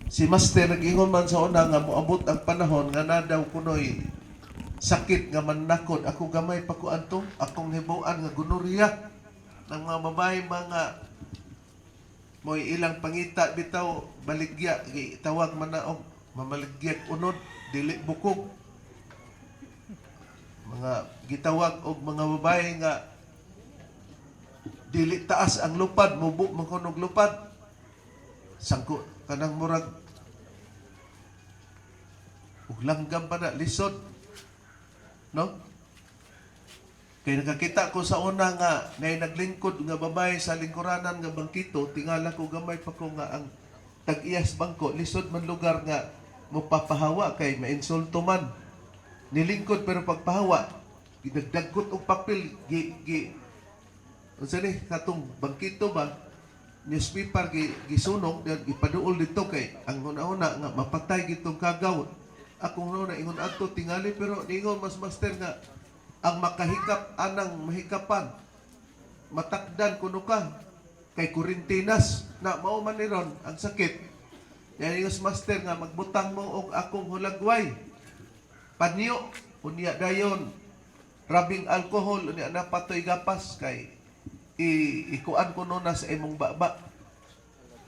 Si Master nag-ingon man sa una nga moabot ang panahon nga na daw kunoy sakit nga manakod. Ako gamay pa ko anto, akong hibuan nga gonorrhea ng mga babae mga mo'y ilang pangita bitaw baligya tawag man na og mamaligya unod dili bukog. Mga gitawag og mga babae nga dili taas ang lupad, mubo man kunog lupad. Sangko kanang murag ug langgam pa na lisod, no? Kaya nakakita ko sa una nga na naglingkod nga babae sa lingkuranan nga bangkito, tingala ko gamay pa ko nga ang tag-iyas bangko, lisod man lugar nga mopapahawa kay mainsulto man. Nilingkod pero pagpahawa, ginagdagot og papel, unsa ni katong bangkito ba, newspaper gisunog, gipaduol dito kay ang una-una nga mapatay gitong kagaw. Akong una ingon adto tingali pero ningon mas master nga ang makahikap anang mahikapan matakdan kuno ka kay kurintinas na mao man ni ron ang sakit. Yan yung master nga magbutang mo og akong hulagway panyo unya dayon rabing alcohol unya na patoy gapas kay ikuan kuno na sa imong baba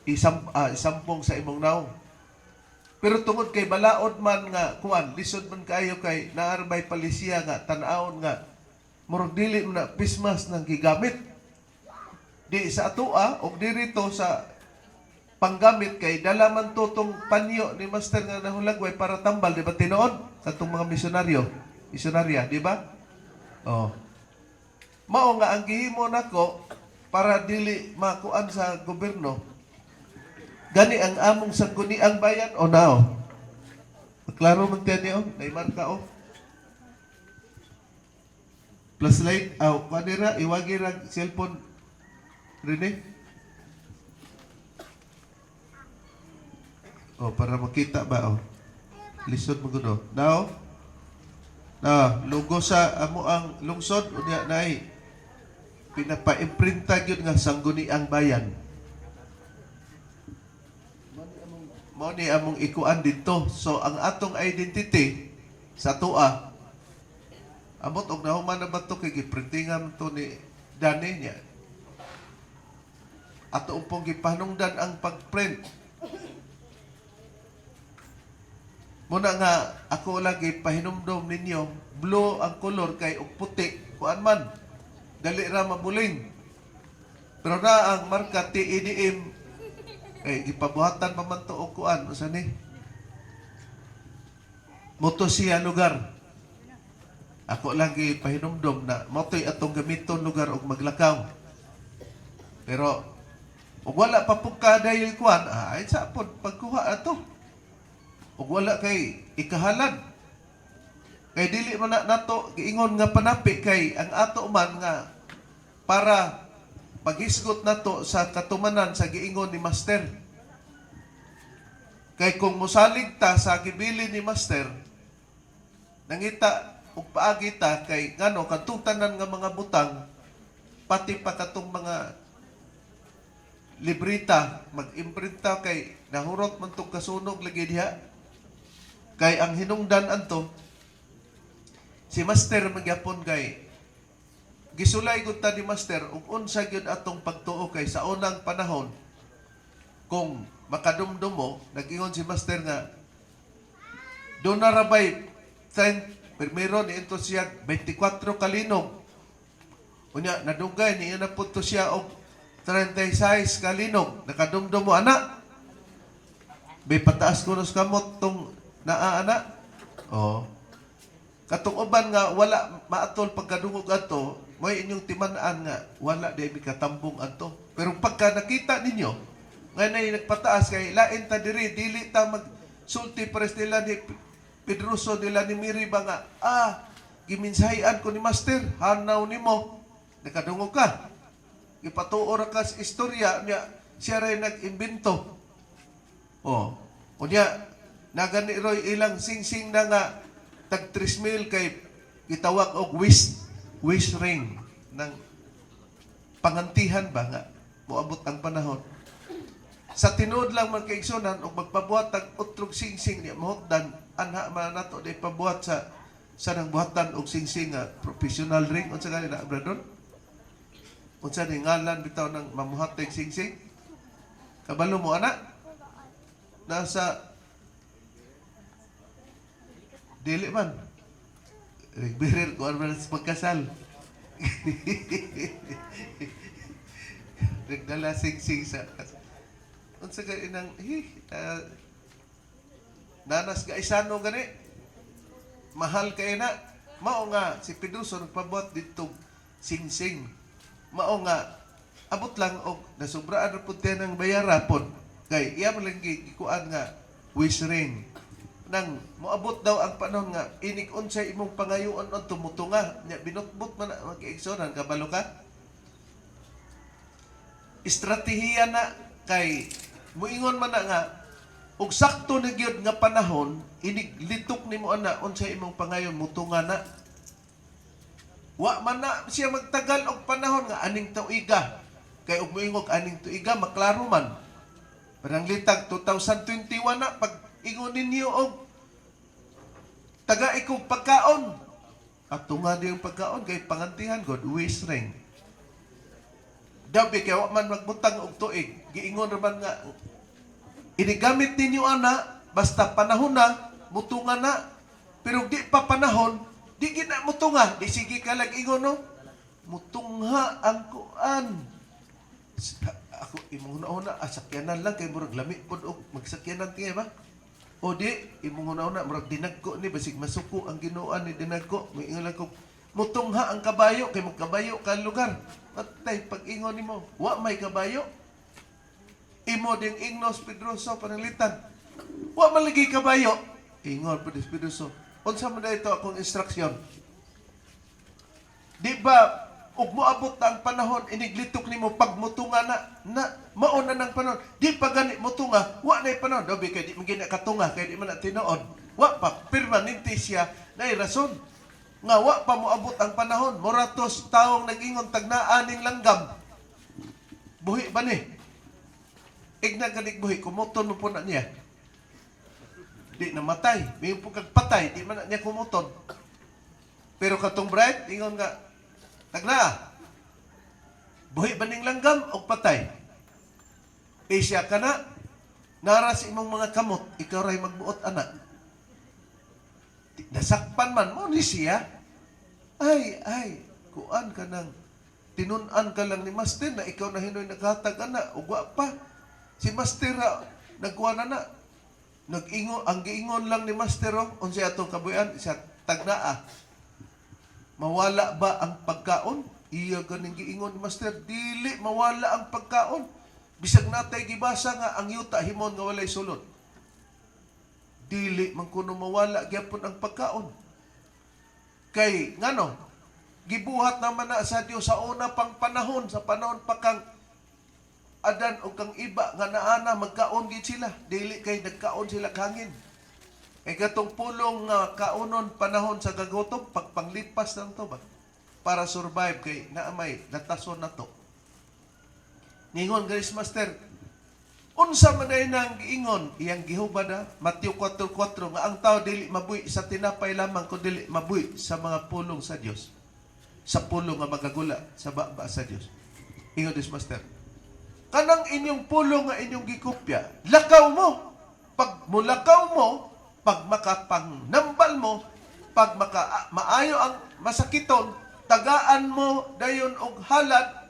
isampong sa imong naong. Pero tungod kay balaod man nga kuan lisod man kayo kay naarbay palisiya nga tan-awon nga murag dili man na pismas nang gigamit di sa atoa og dirito sa panggamit kay dala man tutong panyo ni master nga nahulagway para tambal di ba tinuod katong mga misyonarya di ba? Oh, mao nga ang gihimo nako para dili makuan sa gobyerno gani ang among sangguni ang bayan o nao. Klaro man tiyan niyo, naimarka o. Plus light, kanira, iwagi rang cellphone, Rene. O, para makita ba o. Lisod mo guno. Now, logo sa amo ang lungsod, unya na ay pinapa-imprinta yun nga sangguni ang bayan. Mao ni among ikuan dito. So ang atong identity sa tua amot og nahuman na ba to kay giprintingan to ni Dani niya. Ato pong gipahnungdan ang pagprint. Muna nga ako lagi pahinumdom ninyo blue ang color kay og puti kuan man dali ra mabuling. Pero na ang marka TEDM ipabuhatan pa man to o kuan usa ni moto siya lugar. Ako lagi pahinumdom na motoy atong gamiton lugar og maglakaw. Pero ug wala pa pug kaday kuan ay sa pod pagkuha ato. Ug wala kay ikahalad. Kay dili man nato giingon nga panapi kay ang ato man nga para paghisgot nato sa katumanan sa giingon ni Master. Kay kung musalig ta sa gibili ni Master, nangita ug paagi ta kay ngano kadtong tanan nga mga butang pati pa katong mga librita mag-imprinta kay nahurot man tong kasunog lagi diha. Kay ang hinungdan anto si Master magyapon kay gisulay gud ta ni Master ug unsa gyud atong pagtuo kay sa unang panahon kung makadumdum mo nag-ingon si Master nga doon na rabay primero ni ito siya 24 kalinog unya nadugay niya na punto siya og 36 kalinog nakadumdum mo anak may pataas ko nos kamot tong naa anak oh katong uban nga wala maatol pagkadungog ato mo inyong timan-an nga wala di mikatambong ato pero pagka nakita ninyo nga nagpataas kay lain ta diri dili ta magsulti pares nila ni Pedroso nila ni Miri ba nga giminsahian ko ni Master hanaw nimo nakadungog ka ipatuo ra ka sa istorya niya siya ray nag-imbento oh unya nagani roy ilang sing-sing na nga tag 3,000 kay gitawag og wish ring ng pangantihan ba nga moabot ang panahon sa tinuod lang man kaigsunan o magpabuhat ng utrog singsing niya mahukdan anha man nato di pabuhat sa nang buhatan og singsing nga professional ring unsa gani na bradon unsa ni ngalan bitaw ng mamuhat ng singsing kabalo mo ana nasa dili man Rigbirir ko ano sa pagkasal. Nagdala sing-sing sa unsa ka inang nanas ga isano gani mahal kay na mao nga si Piduso nagpabuhat dito sing-sing mao nga abot lang og nasubraan ra pud ng bayara pod kay iya man lang gikuan nga wish ring nang moabot daw ang panahon nga inig unsay imong pangayoon on tumutunga nya binutbot man mag-igsonan kabalo ka estratehiya na kay muingon man na nga ug sakto na gyud nga panahon inig litok nimo ana unsay imong pangayon mutunga na wa man na siya magtagal og panahon nga aning tuiga kay ug moingog aning tuiga maklaro man parang litag 2021 na pag ingon ninyo og taga ikog pagkaon at tunga yung pagkaon kay pangantihan god wish ring dabi kay wa man magbutang og tuig giingon ra man nga inigamit ninyo ana basta panahon na mutunga na pero di pa panahon di gina mutunga di sige ka lag ingon no mutungha ang kuan ako imong una asakyanan lang kay murag lami pod og magsakyanan tiya ba o di imong una murag dinagko ni basig masuko ang Ginuan ni dinagko moingon lang ko mutungha ang kabayo kay magkabayo ka lugar patay pag ingon nimo wa may kabayo imo ding ingnos Pedroso pananglitan wa man lagi kabayo ingon Pedroso unsa man ito akong instruction di ba ug moabot ang panahon iniglitok nimo pagmutunga na mao na nang panahon di pa gani mutunga wa nay panahon dabi kay di man gina katunga kay di man na tinuod wa pa permanente siya nay rason nga wa pa moabot ang panahon moratos taong nag-ingon tagnaan ning langgam buhi ba ni igna ganig buhi kumuton mo po na niya di namatay may pagpatay di man na niya kumuton pero katong bright ingon nga tagna buhi ba ning langgam o patay siya ka na naras imong mga kamot ikaw ray magbuot anak nasakpan man mo ni siya ay kuan ka nang tinun-an ka lang ni master na ikaw na hinoy naghatag ana ugwa pa si master nagkuan na nag-ingon ang giingon lang ni master unsay atong kabuyan siya tagnaa mawala ba ang pagkaon? Iya ganing giingon ni master, dili mawala ang pagkaon. Bisag natay gibasa nga ang yuta himon nga walay sulod. Dili man kuno mawala gyapon ang pagkaon. Kay ngano? Gibuhat naman na sa Dios sa una pang panahon, sa panahon pa kang Adan o kang iba nga naana magkaon gid sila. Dili kay nagkaon sila hangin. Kay gatong pulong nga kaunon panahon sa gagutom, pagpanglipas lang to ba? Para survive kay naamay, natason na to. Ningon, guys, master, unsa man ay nang giingon, iyang gihubad na, Matthew 4:4, nga ang tao dili mabuhi sa tinapay lamang, kundi dili mabuhi sa mga pulong sa Dios. Sa pulong nga magagula sa baba sa Dios. Ingon, guys, master, kanang inyong pulong nga inyong gikopya, lakaw mo. Pag mulakaw mo, pag makapangnambal mo, pag maayo ang masakiton, tagaan mo dayon og halad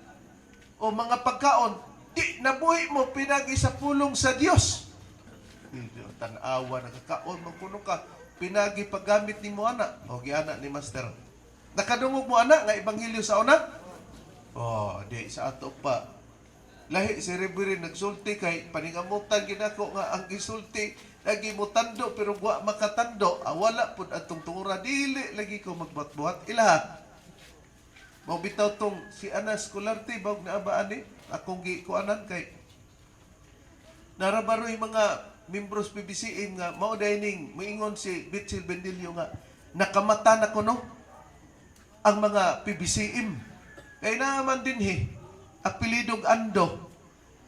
o mga pagkaon, di nabuhi mo pinagi sa pulong sa Dios. Tanawa, nagkakaon, magpuno ka, pinagi paggamit ni mo anak, o giana ni master. Nakadungog mo anak, nga ebanghelyo sa una? Oh, di, sa ato pa. Lahi si Rebiri nagsulti kay paningamutan ginako nga ang gisulti lagi mo tando pero wa makatando wala pud atong tungura dili lagi ko magbuhat-buhat ilaha mo bitaw tong si Anas Colarte bawg na abaan ni akong gikuanan kay narabaroy mga membros PBCM nga mao dining moingon si Bitsil Bendilio nga nakamata na kuno ang mga PBCM kay naman dinhi apelidog Ando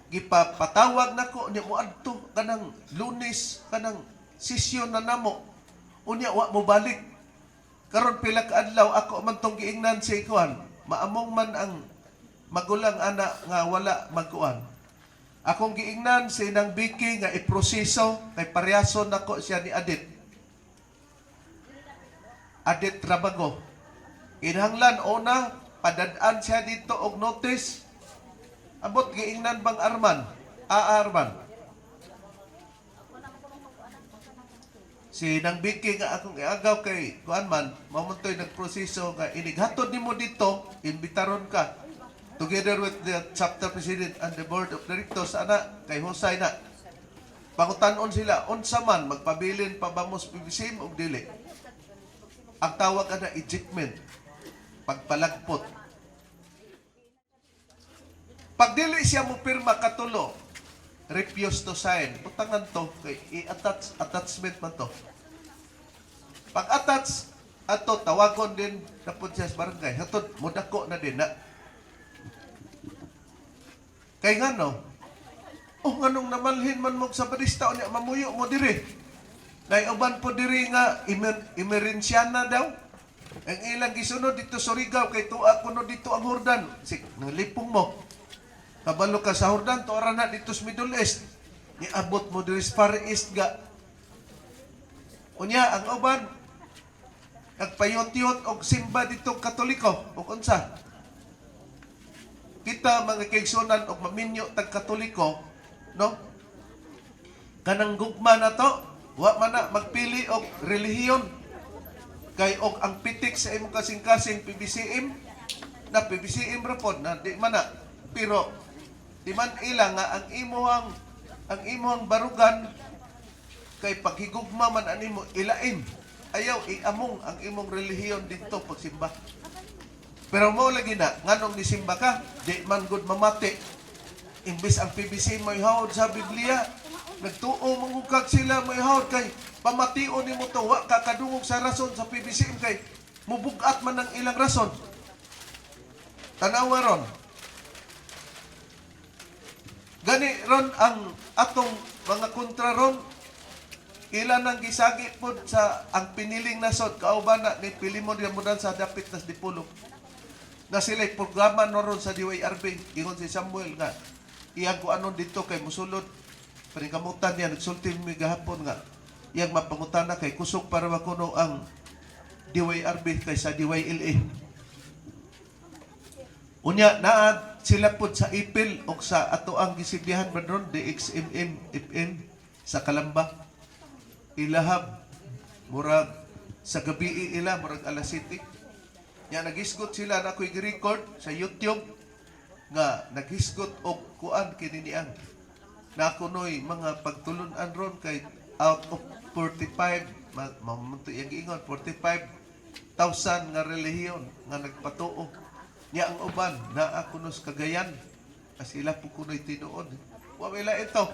gipapatawag nako niya mo adto kanang Lunes kanang sesyon na namo. Unya wa mo balik. Karon pila ka adlaw ako man tong giingnan si kuan. Maamong man ang magulang ana nga wala magkuan. Akong giingnan si Inang Vicky nga iproseso kay parehasyon nako siya ni Adit. Adit Trabago. Inhanglan una padadaan siya dito og notice. Abot giingnan bang Arman? Arman. Si Nang Vicky nga akong iagaw kay kuan man, mamuntoy nagproseso nga inighatod nimo dito, imbitaron ka together with the chapter president and the board of directors ana kay Husay na. Pangutanon sila unsa man magpabilin pa ba mo sa PBCM og dili. Ang tawag ana ejectment, pagpalagpot. Pag dili siya mo pirma katulo, refuse to sign. Putangan to kay attachment man to. Pag-attach ato tawagon din sa siya sa barangay. Hatod mudako na din na. Kay ngano? Oh nganong namalhin man mo sa barista unya mamuyo mo diri. Nay uban po diri nga emerensiyana daw. Ang ilang gisunod dito sa Surigao kay tuwa kuno dito ang Hordan. Sik nalipong mo. Kabalo ka sa Hordan to ara na dito sa Middle East. Niabot mo diri sa Far East ga. Unya ang uban nagpayot-yot og simba dito Katoliko o unsa? Kita mga kaigsunan og maminyo tag Katoliko, no? Kanang gugma na to, wa man na magpili og relihiyon. Kay og ang pitik sa imong kasing-kasing PBCM na PBCM ra pod na di man na. Pero di man ila nga ang imuhang barugan kay paghigugma man animo ilain. Ayaw iamong ang imong relihiyon dito pagsimba. Pero mo lagi na, nganong nisimba ka, di man good mamati. Imbis ang PBC may hawd sa Biblia, nagtuo mangugkag sila may hawd kay pamation ni mo to, wa kakadungog sa rason sa PBC kay mubugat man ang ilang rason. Tanawa ron. Gani ron ang atong mga kontra ron, ilan ang gisagi po sa ang piniling nasod kauban na ni Pilimon Yamudan sa dapit nas Dipolog na sila'y programa noron sa DYRB ingon si Samuel nga iyang ko anon dito kay musulod paningkamutan niya nagsulti mi gahapon nga iyang mapangutan na kay kusog para makuno ang DYRB kaysa DYLA unya naa sila po sa ipil o sa ato ang gisibihan ba doon DXMM FM sa Kalamba ilahab murag sa gabi ila murag alas 7 nya naghisgot sila na ko'y record sa YouTube nga naghisgot og kuan kini niang na kunoy mga pagtulunan ron kay out of 45 mamunto yang ingon 45,000 nga relihiyon nga nagpatuo nya ang uban naa kunos Cagayan sila po kunoy tinuod wa wala ito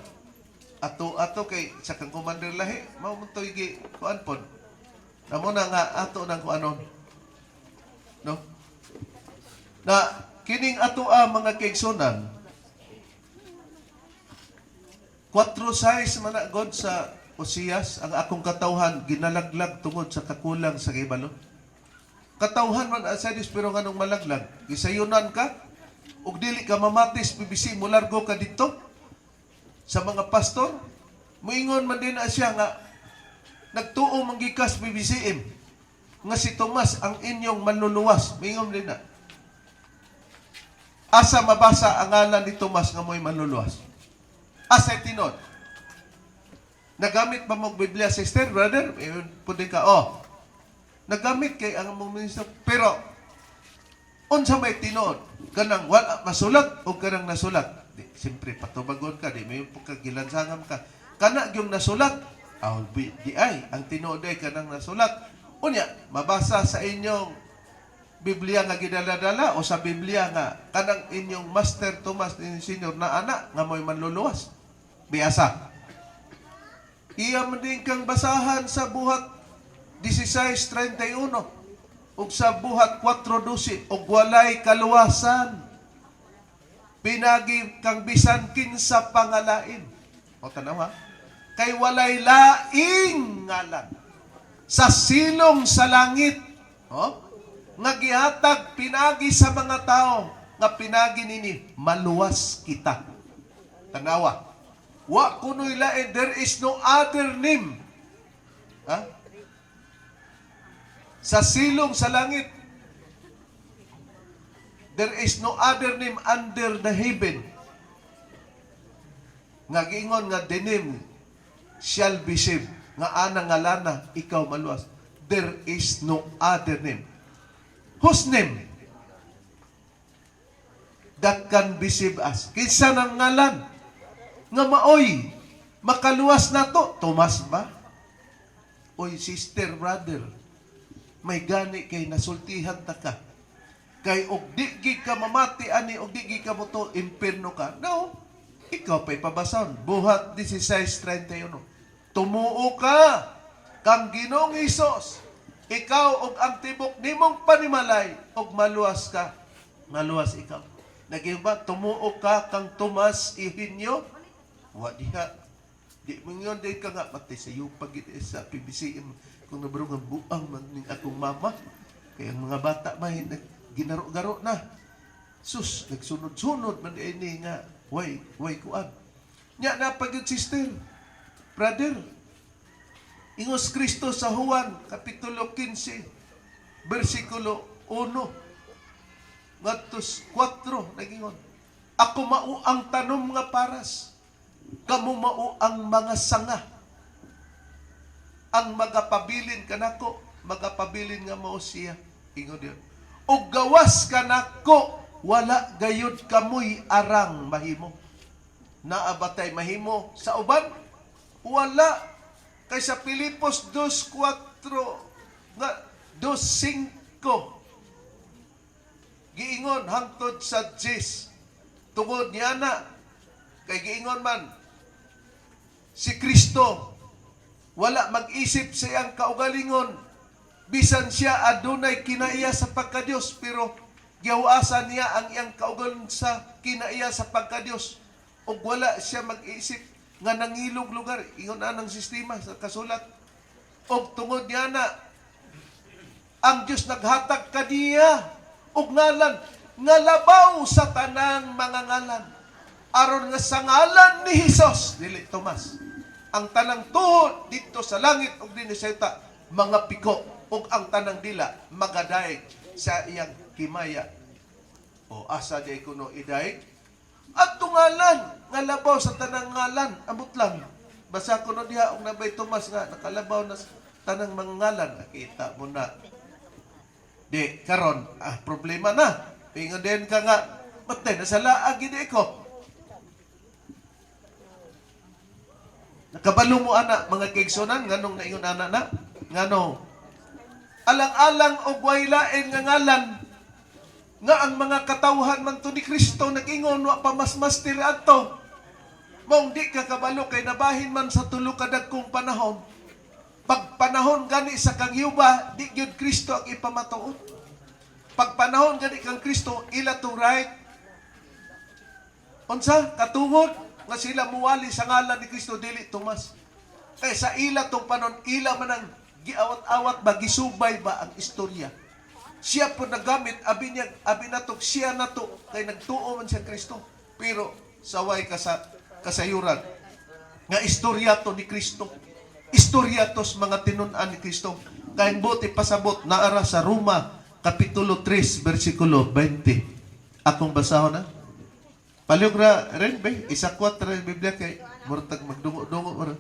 ato kay sa kang commander lahi mao mo toy gi kuan pod namo na nga ato nang kuanon no na kining ato mga kaigsunan 4:6 man na god sa Osias ang akong katawhan ginalaglag tungod sa kakulang sa kibalo katawhan man sa Dios pero nganong malaglag gisayunan ka ug dili ka mamatis PBC mo largo ka dito sa mga pastor, muingon man din na siya nga nagtuo manggikas PBCM nga si Tomas ang inyong manluluwas. Muingon din na. Asa mabasa ang ngalan ni Tomas nga mo'y manluluwas? Asa tinod? Nagamit ba mong Biblia, sister, brother? Pwede ka, nagamit kay ang mong ministro. Pero, unsa may tinod? Kanang wala masulat o kanang nasulat? Siyempre, patubagon ka, di may pagkagilansangam ka. Kana yung nasulat, di ay, ang tinoday ka nang nasulat. Unya, mabasa sa inyong Biblia nga gidaladala o sa Biblia nga kanang inyong Master Tomas ni Senior na anak nga mo'y manluluwas. Biasa. Iya man din kang basahan sa buhat 16:31 ug sa buhat 4:12 ug walay kaluwasan. pinagi kang bisan kinsa pangalain. O tanaw ha? Kay walay laing ngalan sa silong sa langit. O? Nga gihatag pinagi sa mga tao nga pinagi nini maluwas kita. Tanawa. Wa kunoy lain, there is no other name. Ha? Sa silong sa langit, there is no other name under the heaven. Nga giingon nga the name shall be saved. Nga anang ngalana, ikaw maluwas. There is no other name. Whose name? That can be saved us. Kinsa ng ngalan? Nga maoy, makaluwas na to. Tomas ba? Oy, sister, brother, may gani kay nasultihan ta ka. Kay og di ka mamati ani og di ka mo to impierno ka. No. Ikaw pa'y pabason. Buhat 16:31. Tumuo ka kang Ginoong Hesus. Ikaw og ang tibok nimong panimalay og maluwas ka. Maluwas ikaw. Naging ba, tumuo ka kang Tomas Ihinyo? Wa diha. Di mo yun din ka nga, matay sa iyo pag sa PBC kung nabarong ang buang man ng akong mama. Kaya ang mga bata may ginaro-garo na. Sus, nagsunod-sunod man ini nga, way kuan. Nya na pag yun, sister, brother, ingos Kristo sa Juan, Kapitulo 15, versikulo 1, ngatos 4, nagingon, ako mao ang tanom nga paras, kamo mao ang mga sanga, ang magapabilin kanako, magapabilin nga mao siya, ingon yun. O gawas kanako, wala gayud kamoy arang mahimo. Naabatay mahimo sa uban? Wala. Kay sa Pilipos 2:4 nga 2:5 giingon hangtod sa 10 tungod niya na kay giingon man si Kristo wala mag-isip sa iyang kaugalingon bisan siya adunay kinaiya sa pagka-Dios pero gihawasan niya ang iyang kaugalingon sa kinaiya sa pagka-Dios ug wala siya mag-isip nga nangilog lugar ingon anang sistema sa kasulat og tungod niya na ang Dios naghatag kaniya og ngalan nga labaw sa tanang mga ngalan aron nga sa ngalan ni Hesus dili Tomas ang tanang tuhod dito sa langit ug dinhi sa yuta mga piko ug ang tanang dila magadaig sa iyang himaya o asa di kuno idaig at tungalan nga labaw sa tanang ngalan abot lang basa kuno diha og nabay Tomas nga nakalabaw na sa tanang mga ngalan nakita mo na di karon problema na ingon din ka nga matay na sa laag gid ko nakabalo mo ana mga kaigsunan nganong naingon ana na ngano alang-alang og way lain nga ngalan nga ang mga katawhan man to ni Kristo nag-ingon wa pa mas tiri adto mong di ka kabalo kay nabahin man sa tulo ka dagkong panahon pag panahon gani sa kang yuba di gyud Kristo ang ipamatuod pag panahon gani kang Kristo ila to right unsa katungod nga sila muwali sa ngalan ni Kristo dili Tomas kay sa ila tong panon ila man ang giawat-awat ba gisubay ba ang istorya siya po nagamit abi natok siya nato kay nagtuo man siya Kristo pero saway kasayuran nga istorya to ni Kristo istorya tos mga tinun-an ni Kristo kay buti pasabot naara sa Roma Kapitulo 3 versikulo 20 akong basahon na palihog ra rin ba isa 4 ra Biblia kay murtag magdungo-dungo ra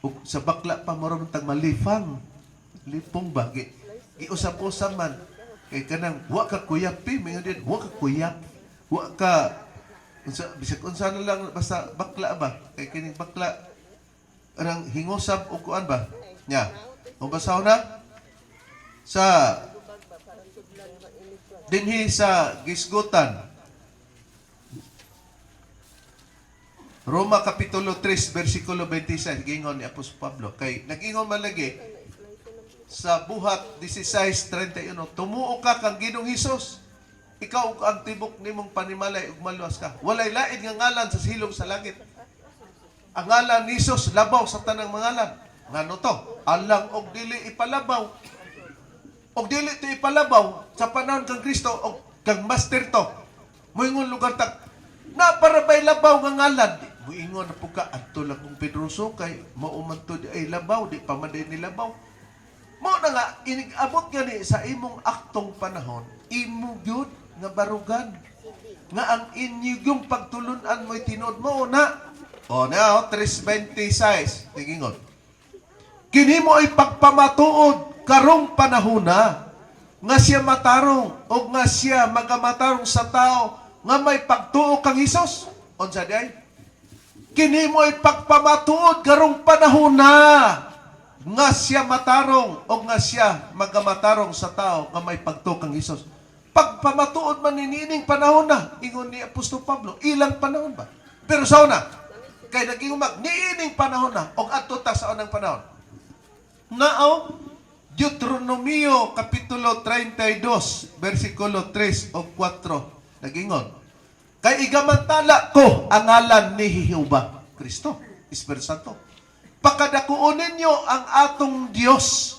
ug sa bakla pa tag malifang lipong ba giusap-usap man kay kanang wa ka kuyap mingon din wa ka kuyap wa ka bisag unsa na lang basta bakla ba kay kining bakla arang hingusab o kuan ba nya o basahon na sa dinhi sa gisgutan Roma Kapitulo 3 versikulo 26 gingon ni Apostol Pablo kay nag-ingon man lagi sa buhat 16:31 tumuo ka kang Ginoong Hesus ikaw ug ang tibok nimong panimalay ug maluwas ka. Walay lain nga ngalan sa silong sa langit. Ang ngalan ni Jesus labaw sa tanang mga ngalan. Ngano to? Alang og dili ipalabaw. Og dili to ipalabaw sa panahon kang Kristo og kang master to. Moingon lugar tak na para bay labaw nga ngalan. Moingon na po ka adto lang kung Pedroso kay mauman to di ay labaw, di pa man din nilabaw. Mo na nga inig-abot gani sa imong aktong panahon, imo gyud nga barugan nga ang inyong pagtulunan mo'y tinod mo na. O now 3:26 tigingon. Kini mo ay pagpamatuod karong panahona nga siya matarong o nga siya magamatarong sa tao nga may pagtuo kang Hesus. Unsa di ay? Kini mo ay pagpamatuod karong panahona nga siya matarong o nga siya magamatarong sa tao nga may pagtuo kang Hesus. Pagpamatuod man nining panahon na, ingon ni Apostol Pablo, ilang panahon ba? Pero sa una, kay naging niining panahon na, o adto ta sa unang panahon. Nao, Deuteronomio Kapitulo 32, versikulo 3 o 4, nagingon, kay igamantala ko ang ngalan ni Jehova, Kristo, Espiritu Santo. Pakadakuon ninyo ang atong Diyos.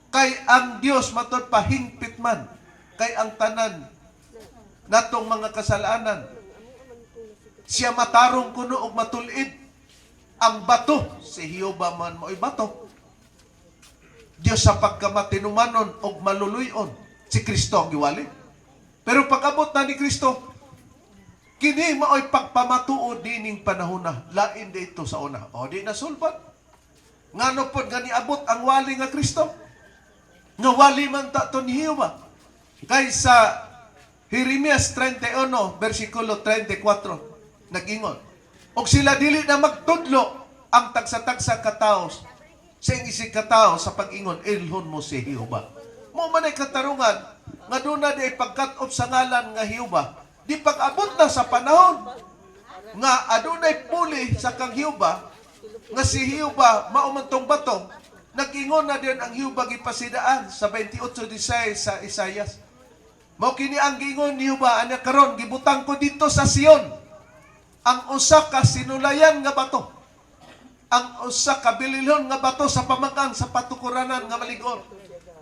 Kay ang Dios matod pahingpit man kay ang tanan natong mga kasalanan. Siya matarong kuno og matulid. Ang bato si Jehova man mo'y bato. Dios sa pagkamatinumanon og maluluyon si Kristo ang giwali. Pero pag-abot na ni Kristo, kini mao'y pagpamatuod dining panahon na lain dito sa una. O di nasulbat. Ngano pod nga niabot ang wali nga Kristo? Nga wali man ta ni Jehova. Kay sa Jeremias 31, versikulo 34, nag-ingon, og sila dili na magtudlo ang tagsa-tagsa kataos sa isig katao sa pag-ingon, ilhon mo si Jehova. Mo man ay katarungan, nga doon na di pagkat-off sa ngalan nga Jehova, di pag-abot na sa panahon, nga adunay puli sa kang Jehova, nga si Jehova maumantong bato, nag-ingon na din ang Jehova gipasidaan sa 28:16 sa Isaias. Mao kini ang gingon ni Jehova ana karon gibutang ko dito sa Sion ang usa ka sinulayan nga bato. Ang usa ka bililhon nga bato sa pamakan sa patukuranan nga malig-on.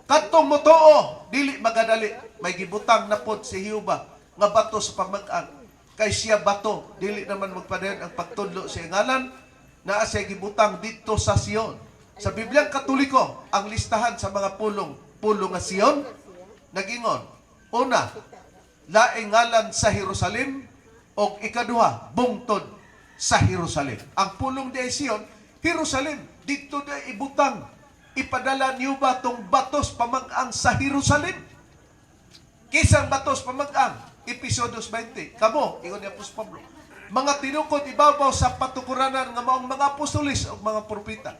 Kadtong motoo dili magadali may gibutang na pod si Jehova nga bato sa pamakan. Kay siya bato dili naman magpadayon ang pagtudlo sa ngalan naa siya gibutang dito sa Sion. Sa Bibliang Katoliko, ang listahan sa mga pulong nga Sion, nag-ingon, una, laing ngalan sa Jerusalem, o ikaduha, bungtod sa Jerusalem. Ang pulong di Sion, Jerusalem, dito na ibutang, ipadala niyo ba itong batos pamag-ang sa Jerusalem? Kisang batos pamag-ang, Episodos 20, kamo, ingon ni Apostol Pablo, mga tinukod ibabaw sa patukuranan ng mga apostolis o mga propeta.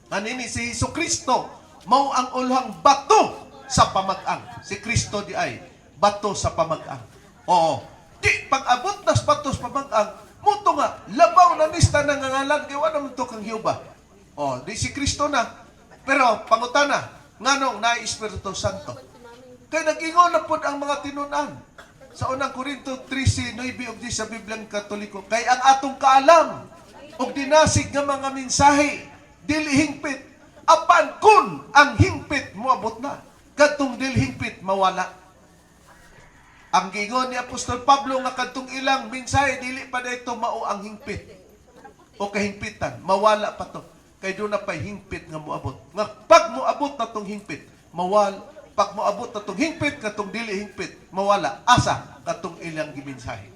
Anini si Jesucristo mao ang ulhang bato sa pamag-ang. Si Kristo di ay bato sa pamag-ang. Oo. Di pag-abot nas bato sa pamag-ang, muto nga labaw na nista ng ngalan kay wala man to kang Jehova. Oh, di si Kristo na. Pero pangutana, nganong na Espiritu Santo. Kay nag-ingon na pud ang mga tinunan. Sa unang Korinto 13:9 og sa Bibliang Katoliko, kay ang atong kaalam og dinasig nga mga mensahe dili hingpit, apan kun ang hingpit moabot na, kadtong dili hingpit mawala. Ang gingon ni Apostol Pablo nga kadtong ilang mensahe dili pa dayto mao ang hingpit o kahingpitan, mawala pa to. Kay doon na pa'y hingpit nga moabot. Nga pag moabot na tong hingpit, mawala. Pag moabot na tong hingpit, katong dili hingpit, mawala. Asa katong ilang gimensahe.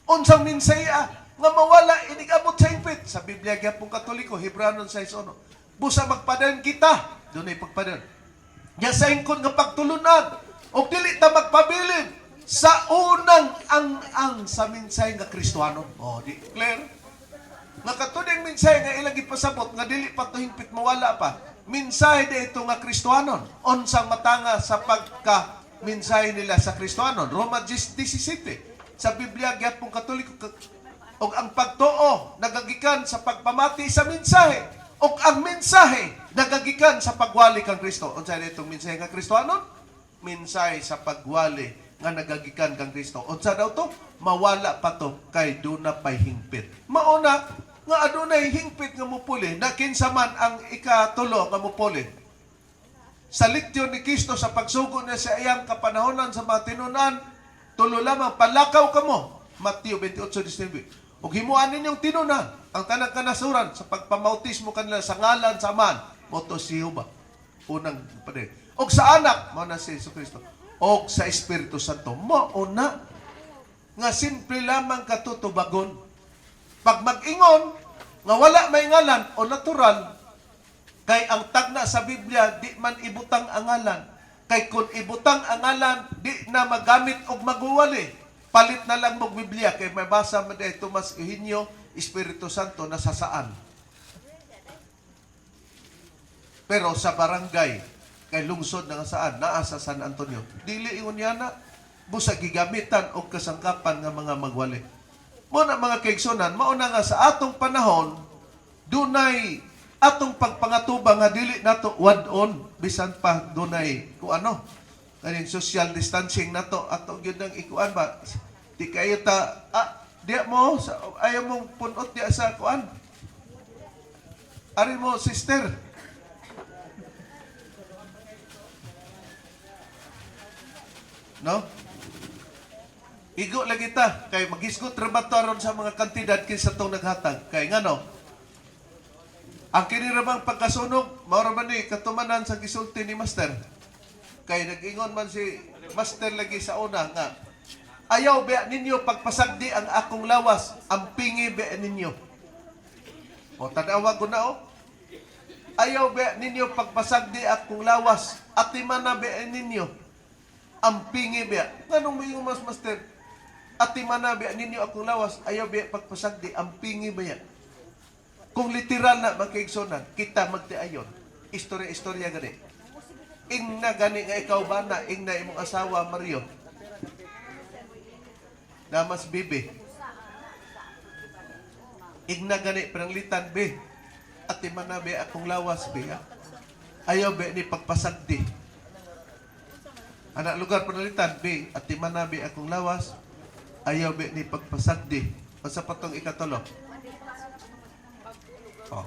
Unsang mensahe nga mawala inigabot sa hingpit. Sa Biblia gyapon Katoliko, Hebreo 6:1. Busa magpadayon kita, doon ay pagpadayon. Nya sa ingkod nga pagtulunan, o dili ta magpabilin sa unang ang sa mensahe nga Kristohanon. O, di clear? Nga katuding mensahe nga ilang ipasabot, nga dili pa to hingpit mawala pa. Mensahe dito nga Kristohanon. Unsang matanga sa pagka mensahe nila sa Kristohanon. Roma 10:17. Sa Biblia gyapon Katoliko, og ang pagtuo nagagikan sa pagpamati sa mensahe. O ang mensahe nagagikan sa pagwali kang Kristo. Unsa itong mensahe nga Kristohanon? minsay sa pagwali nga nagagikan kang Kristo. Unsa daw to? Mawala pa to kay duna pay hingpit. Mauna nga adunay hingpit nga mupuli, na kinsa man ang ikatulo nga mupuli. Sa lektyon ni Kristo sa pagsugo niya sa iyang kapanahonan sa mga tinunan, tulo lamang palakaw kamo. Mateo 28:19. Ug himuan ninyong tinunan ang tanang kanasuran sa pagpamautismo kanila sa ngalan sa Aman, moto si Jehova. Unang pare. Og sa anak, mao na si Jesucristo. Og sa Espiritu Santo, mao na nga simple lamang katutubagon. Pag mag-ingon nga wala may ngalan o natural, kay ang tagna sa Biblia di man ibutang ang ngalan. Kay kung ibutang ang ngalan, di na magamit og maguwali. Palit na lang mong Biblia kay may basa man day Tomas Eugenio, Espiritu Santo nasasaan. Pero sa barangay kay lungsod nga saan naa sa San Antonio, dili ingon yana busa gigamitan og kasangkapan nga mga magwali. Mo na mga kaigsunan, mao na nga sa atong panahon dunay atong pagpangatubang nga dili nato wadon bisan pa dunay ku ano kaning social distancing nato ato gyud nang ikuan ba di kayo ta diya mo sa, ayaw mong punot diya sa kuan ari mo sister no igo lagi ta kay magisgot rabataron sa mga kantidad kinsa tong naghatag kay ngano ang kiniramang pagkasunog mao ra man ni katumanan sa gisulti ni Master kay nag-ingon man si Master lagi sa una nga ayaw ba ninyo pagpasagdi ang akong lawas, ang pingi ba ninyo. O tanawa ko na o. Ayaw ba ninyo pagpasagdi akong lawas, atimana ba ninyo, ang pingi ba. Ganong may mas Master, atimana ba ninyo akong lawas, ayaw ba pagpasagdi, ang pingi ba yan. Kung literal na magkaigsonan, kita magtiayon. Istorya-istorya gani. Ing na gani nga ikaw ba na, ing na imong asawa Mario. Namas bibi. Ing na gani pananglitan be. At imana be akong lawas be. Ha? Ayaw be ni pagpasagdi. Anak lugar pananglitan be. At imana be akong lawas. Ayaw be ni pagpasagdi. Masa patong ikatulo. Oh.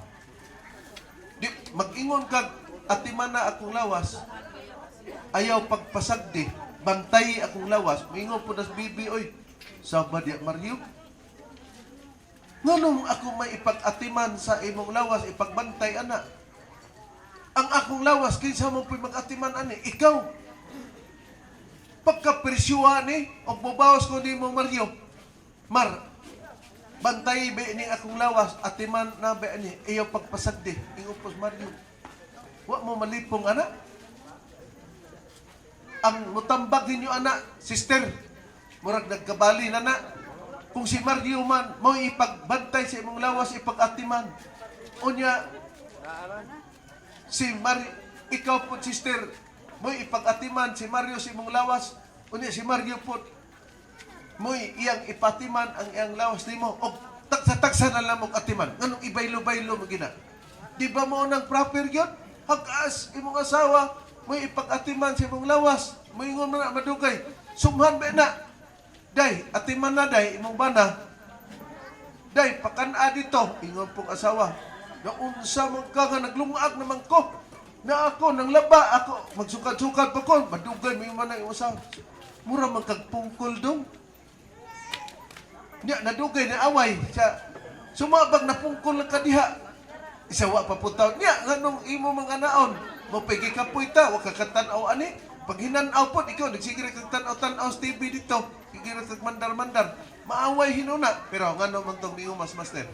Di, mag-ingon kag atimana akong lawas. Ayaw pagpasagdi. Bantay akong lawas. Maingon po nas bibi, oy. Sabad ya Mario. Nganong ako may ipag-atiman sa imong lawas, ipagbantay, ana? Ang akong lawas, kinsa mo po'y mag-atiman, ani? Ikaw. Pagkapresyuhan ni, o bubawas ko ni mo Mario. Mar, bantay ba ni akong lawas, atiman na ba ni, iyo pagpasagdi, ingupos Mario. Wa mo malipong, ana? Ang mutambag ninyo, ana, sister, murag nagkabali na na. Kung si Mario man, mo ipagbantay sa imong lawas, ipag-atiman. Unya, si Mario, ikaw po, sister, mo ipag-atiman si Mario sa imong lawas. Unya, si Mario po, mo iyang ipatiman ang iyang lawas nimo. O tagsa-tagsa na lang mong atiman. Anong ibaylo-baylo mo gina? Di ba mo nang proper yun? Hagas, imong asawa, mo ipag-atiman sa imong lawas. Mo ingon mo na madugay. Sumhan ba na? Day, atiman na day, imong bana. Day, pakana dito. Ingon pong asawa. Naunsa mo ka nga naglungag naman ko. Na ako, nang laba, ako, magsukad-sukad pa ko. Madugay mo yung manang imong asawa. Mura magkagpungkol dong. Nya, nadugay na away. Sumabag na pungkol lang kadiha. Isawa pa puntaw. Nya, ganong imo mga naon. Mapigi ka po ita, wag kakatanaw ani. Pag hinanaw po, ikaw, nagsigiri kag tanaw-tanaw sa TV dito. Kikira kag mandar-mandar. Maaway hinuna. Pero ngano man tong niyo mas Master.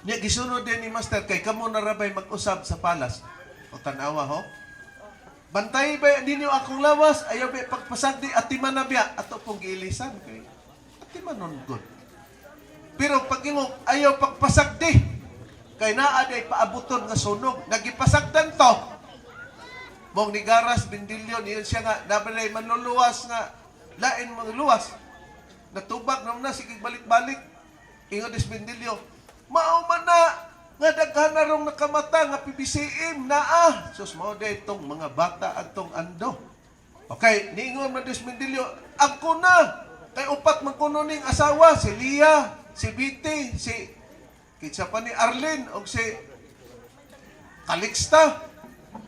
Nya, gisunod din ni Master, kay kamo na rabay mag-usab sa palas. O tanawa ho. Bantay ba ninyo akong lawas? Ayaw ba pagpasagdi at timan na biya? Ato pong giilisan. Okay? At timan nun good. Pero pag ingong ayaw pagpasagdi, kay naaday paabuton nga sunog. Nagipasagdan to. Mong ni Garas Bindilyon, yun siya nga, nabalay manluluwas nga, lain mga luwas. Natubag naman na, sige balik-balik. Ingon des Bindilyo, mauman na, nga daghan na rong nakamata, nga PBCM na Sus, mao day itong mga bata at tong ando. Okay, niingon man Diyos Mindilyo, ako na! Kay upat man kuno ning asawa, si Lia, si Biti, si kitsa pa ni Arlene, o si Calixta.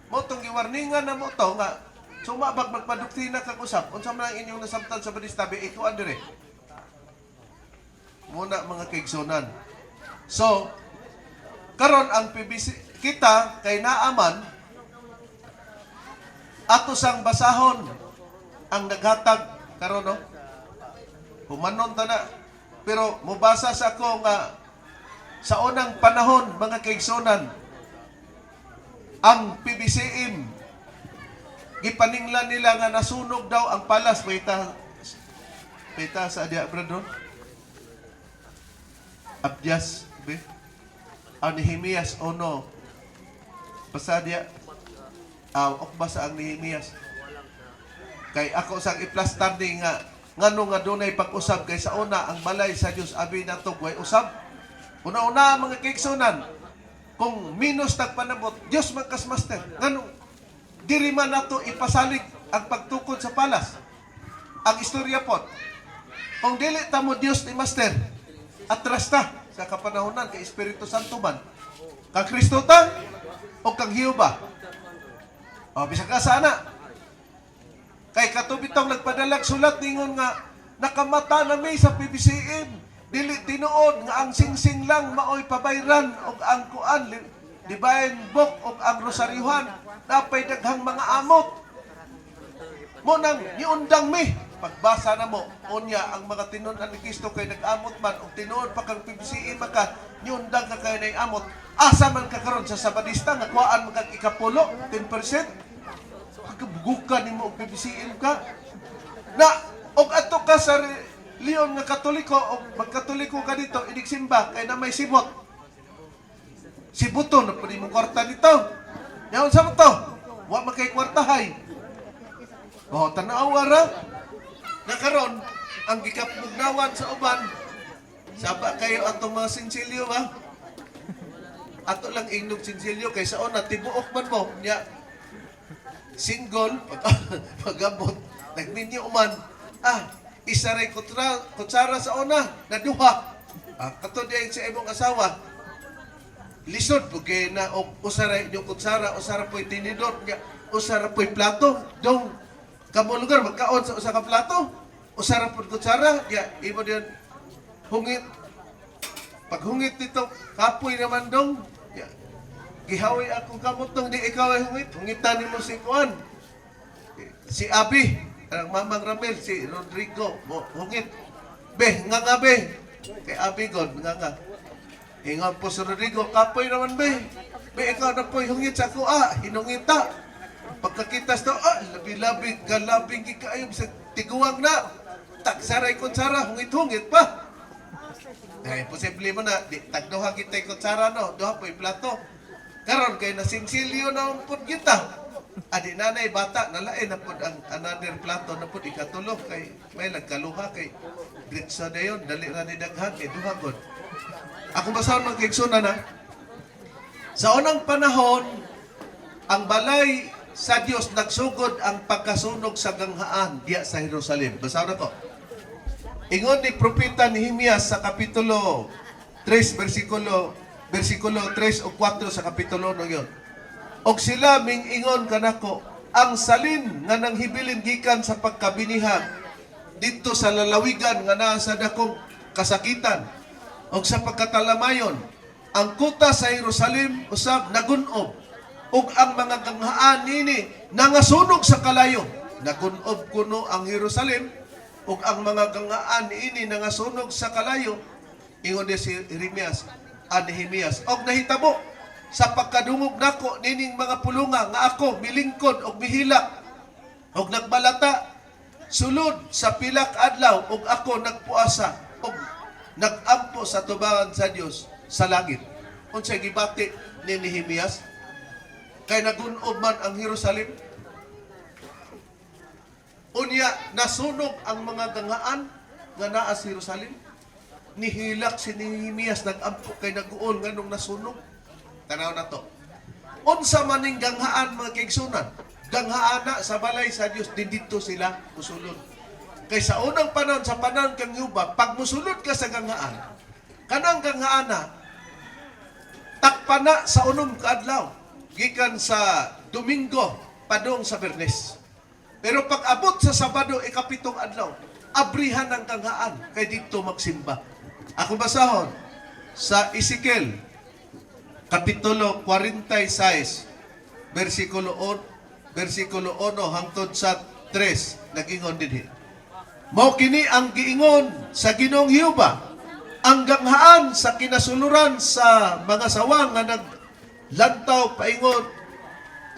Mo tong giwarningan na mo to nga sumabag magpadoktrina kag usab. Unsa man ang inyong nasabtan sa badistabi, ikuan dire. Muna mga kaigsonan. So, karon ang PBC kita kay naaman ato sang basahon ang naghatag karon no. Humanon ta na. Pero mubasa sa ako nga sa unang panahon mga kaigsonan ang PBCM gipaninglan nila nga nasunog daw ang palas pita sa dia brother Abdias be ang Nehemias o no pasadya basa ang Nehemias kay ako sang iplastar ni nga ngano nga dunay pag-usab kay sa una ang balay sa Dios abi nato way usab una-una mga kaigsonan kung minus tagpanabot Dios magkas master ngano diri man nato ipasalig ang pagtukod sa palas ang istorya pod kung dili ta mo Dios ni master atras ta sa kapanahonan kay Espiritu Santo man kang Kristo ta o kang Hiyuba o bisag ka sana kay katubitong nagpadalag sulat ningon nga nakamata na may sa PBCM dili tinuod nga ang singsing lang maoy pabayran og ang kuan divine book og ang rosaryuhan napay daghang mga amot mo nang niundang mi pagbasa na mo unya ang mga tinud-an ni Kristo kay nag-amot man og tinuod pa kang PBCM maka niundang ka kay nay amot asa man ka karon sa Sabadista nga kuan mo kag ikapulo 10% pagkabugukan nimo og PBCM ka na og ato ka sa Leon nga Katoliko o magkatoliko ka dito, idigsimba, kay na may sibot. Sibuto na pwede mong kwarta dito. Yaon sa mo to? Wa makay kwartahay. O, tanaw ara. Nakaroon, ang gikapugnawan sa uban, saba kayo atong mga sinsilyo ba? Ato lang ingnog sinsilyo, kay sa una, tibuok man mo. Nya, single, pag-abot, nagminyo man, isa rin kutsara sa una, naduha. Kato diyan sa imong asawa, lisod, porque na usara yung kutsara, usara po'y tinidor, usara po'y plato, dong, kamo lugar, magkaon sa usa ka plato, usara po'y kutsara, imo diyan, hungit. Pag hungit dito, kapoy naman dong, gihawi akong kamot dong, di ikaw ay hungit, hungitan mo si Kuan, si Abi, ang Mamang Ramel, si Rodrigo, hungit. Be, nga be. Kay Abi God, nga. Ingat po si Rodrigo, kapoy naman be. Be, ikaw na po'y hungit sa ako, hinungita. Pagkakitas to, labi-labi, galabing kikayong sa tiguang na. Tagsaray kutsara, hungit-hungit pa. Ay, posible mo na, tagduha kita'y kutsara, no? Duha po'y plato. Karon kay nasinsilyo na umpod kita. Adi nanay bata nalain na pud ang another plato na pud ikatulog kay may nagkaluha kay gritsa dayon dali ra ni daghan kay duha gud. Ako basahon man kay Igsoon na sa unang panahon ang balay sa Dios nagsugod ang pagkasunog sa ganghaan diya sa Jerusalem. Basahon na to. Ingon ni propeta Nehemias sa kapitulo 3 versikulo 3 o 4 sa kapitulo no yon. Og sila mingingon kanako ang salin nga nanghibilin gikan sa pagkabinihag dito sa lalawigan nga naa sa dakong kasakitan og sa pagkatalamayon ang kuta sa Jerusalem usab nagunob ug ang mga ganghaan nini nangasunog sa kalayo nagunob kuno ang Jerusalem ug ang mga ganghaan ini nangasunog sa kalayo ingon ni si Nehemias og nahitabo sa pagkadungog nako nining mga pulunga nga ako milingkod og mihilak og nagbalata sulod sa pilak adlaw og ako nagpuasa og nagampo sa tubangan sa Dios sa langit. Unsay gibati ni Nehemias kay nagunob man ang Jerusalem. Unya nasunog ang mga ganghaan nga naa sa Jerusalem. Nihilak si Nehemias nagampo kay naguol nganong nasunog. Tanaw na to. Unsa maning ganghaan mga kaigsunan? ganghaana sa balay sa Dios didto sila musulod. Kay sa unang panahon, sa panahon kang Yuba, pag musulod ka sa ganghaan, kanang ganghaana takpana sa unom ka adlaw gikan sa Domingo padung sa Bernes. Pero pag abot sa Sabado ikapitong adlaw, abrihan ng ganghaan kay dito magsimba. Ako basahon sa Ezekiel kapitulo 46 versikulo 1 hangtod sa 3 nagingon dinhi. Mao kini ang giingon sa Ginoong Jehova, ang ganghaan sa kinasuluran sa mga sawang nga naglantaw paingon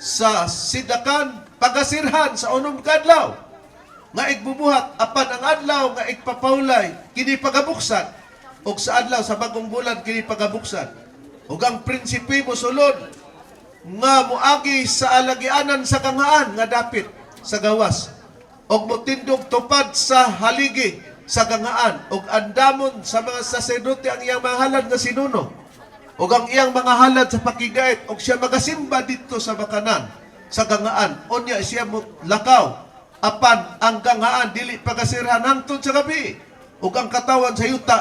sa sidakan pagasirhan sa unom ka adlaw nga igbubuhat apan ang adlaw nga igpapawlay kini pagabuksan ug sa adlaw sa bagong bulan kini pagabuksan ug ang prinsipe mosulod nga moagi sa alagianan sa ganghaan nga dapit sa gawas ug motindog tupad sa haligi sa ganghaan ug andamon sa mga saserdote ang iyang mga halad nga sinuno ug ang iyang mga halad sa pakigait ug siya magasimba dito sa bakanan sa ganghaan unya siya lakaw apan ang ganghaan dili pagasirhan hangtod sa gabi ug ang katawan sa yuta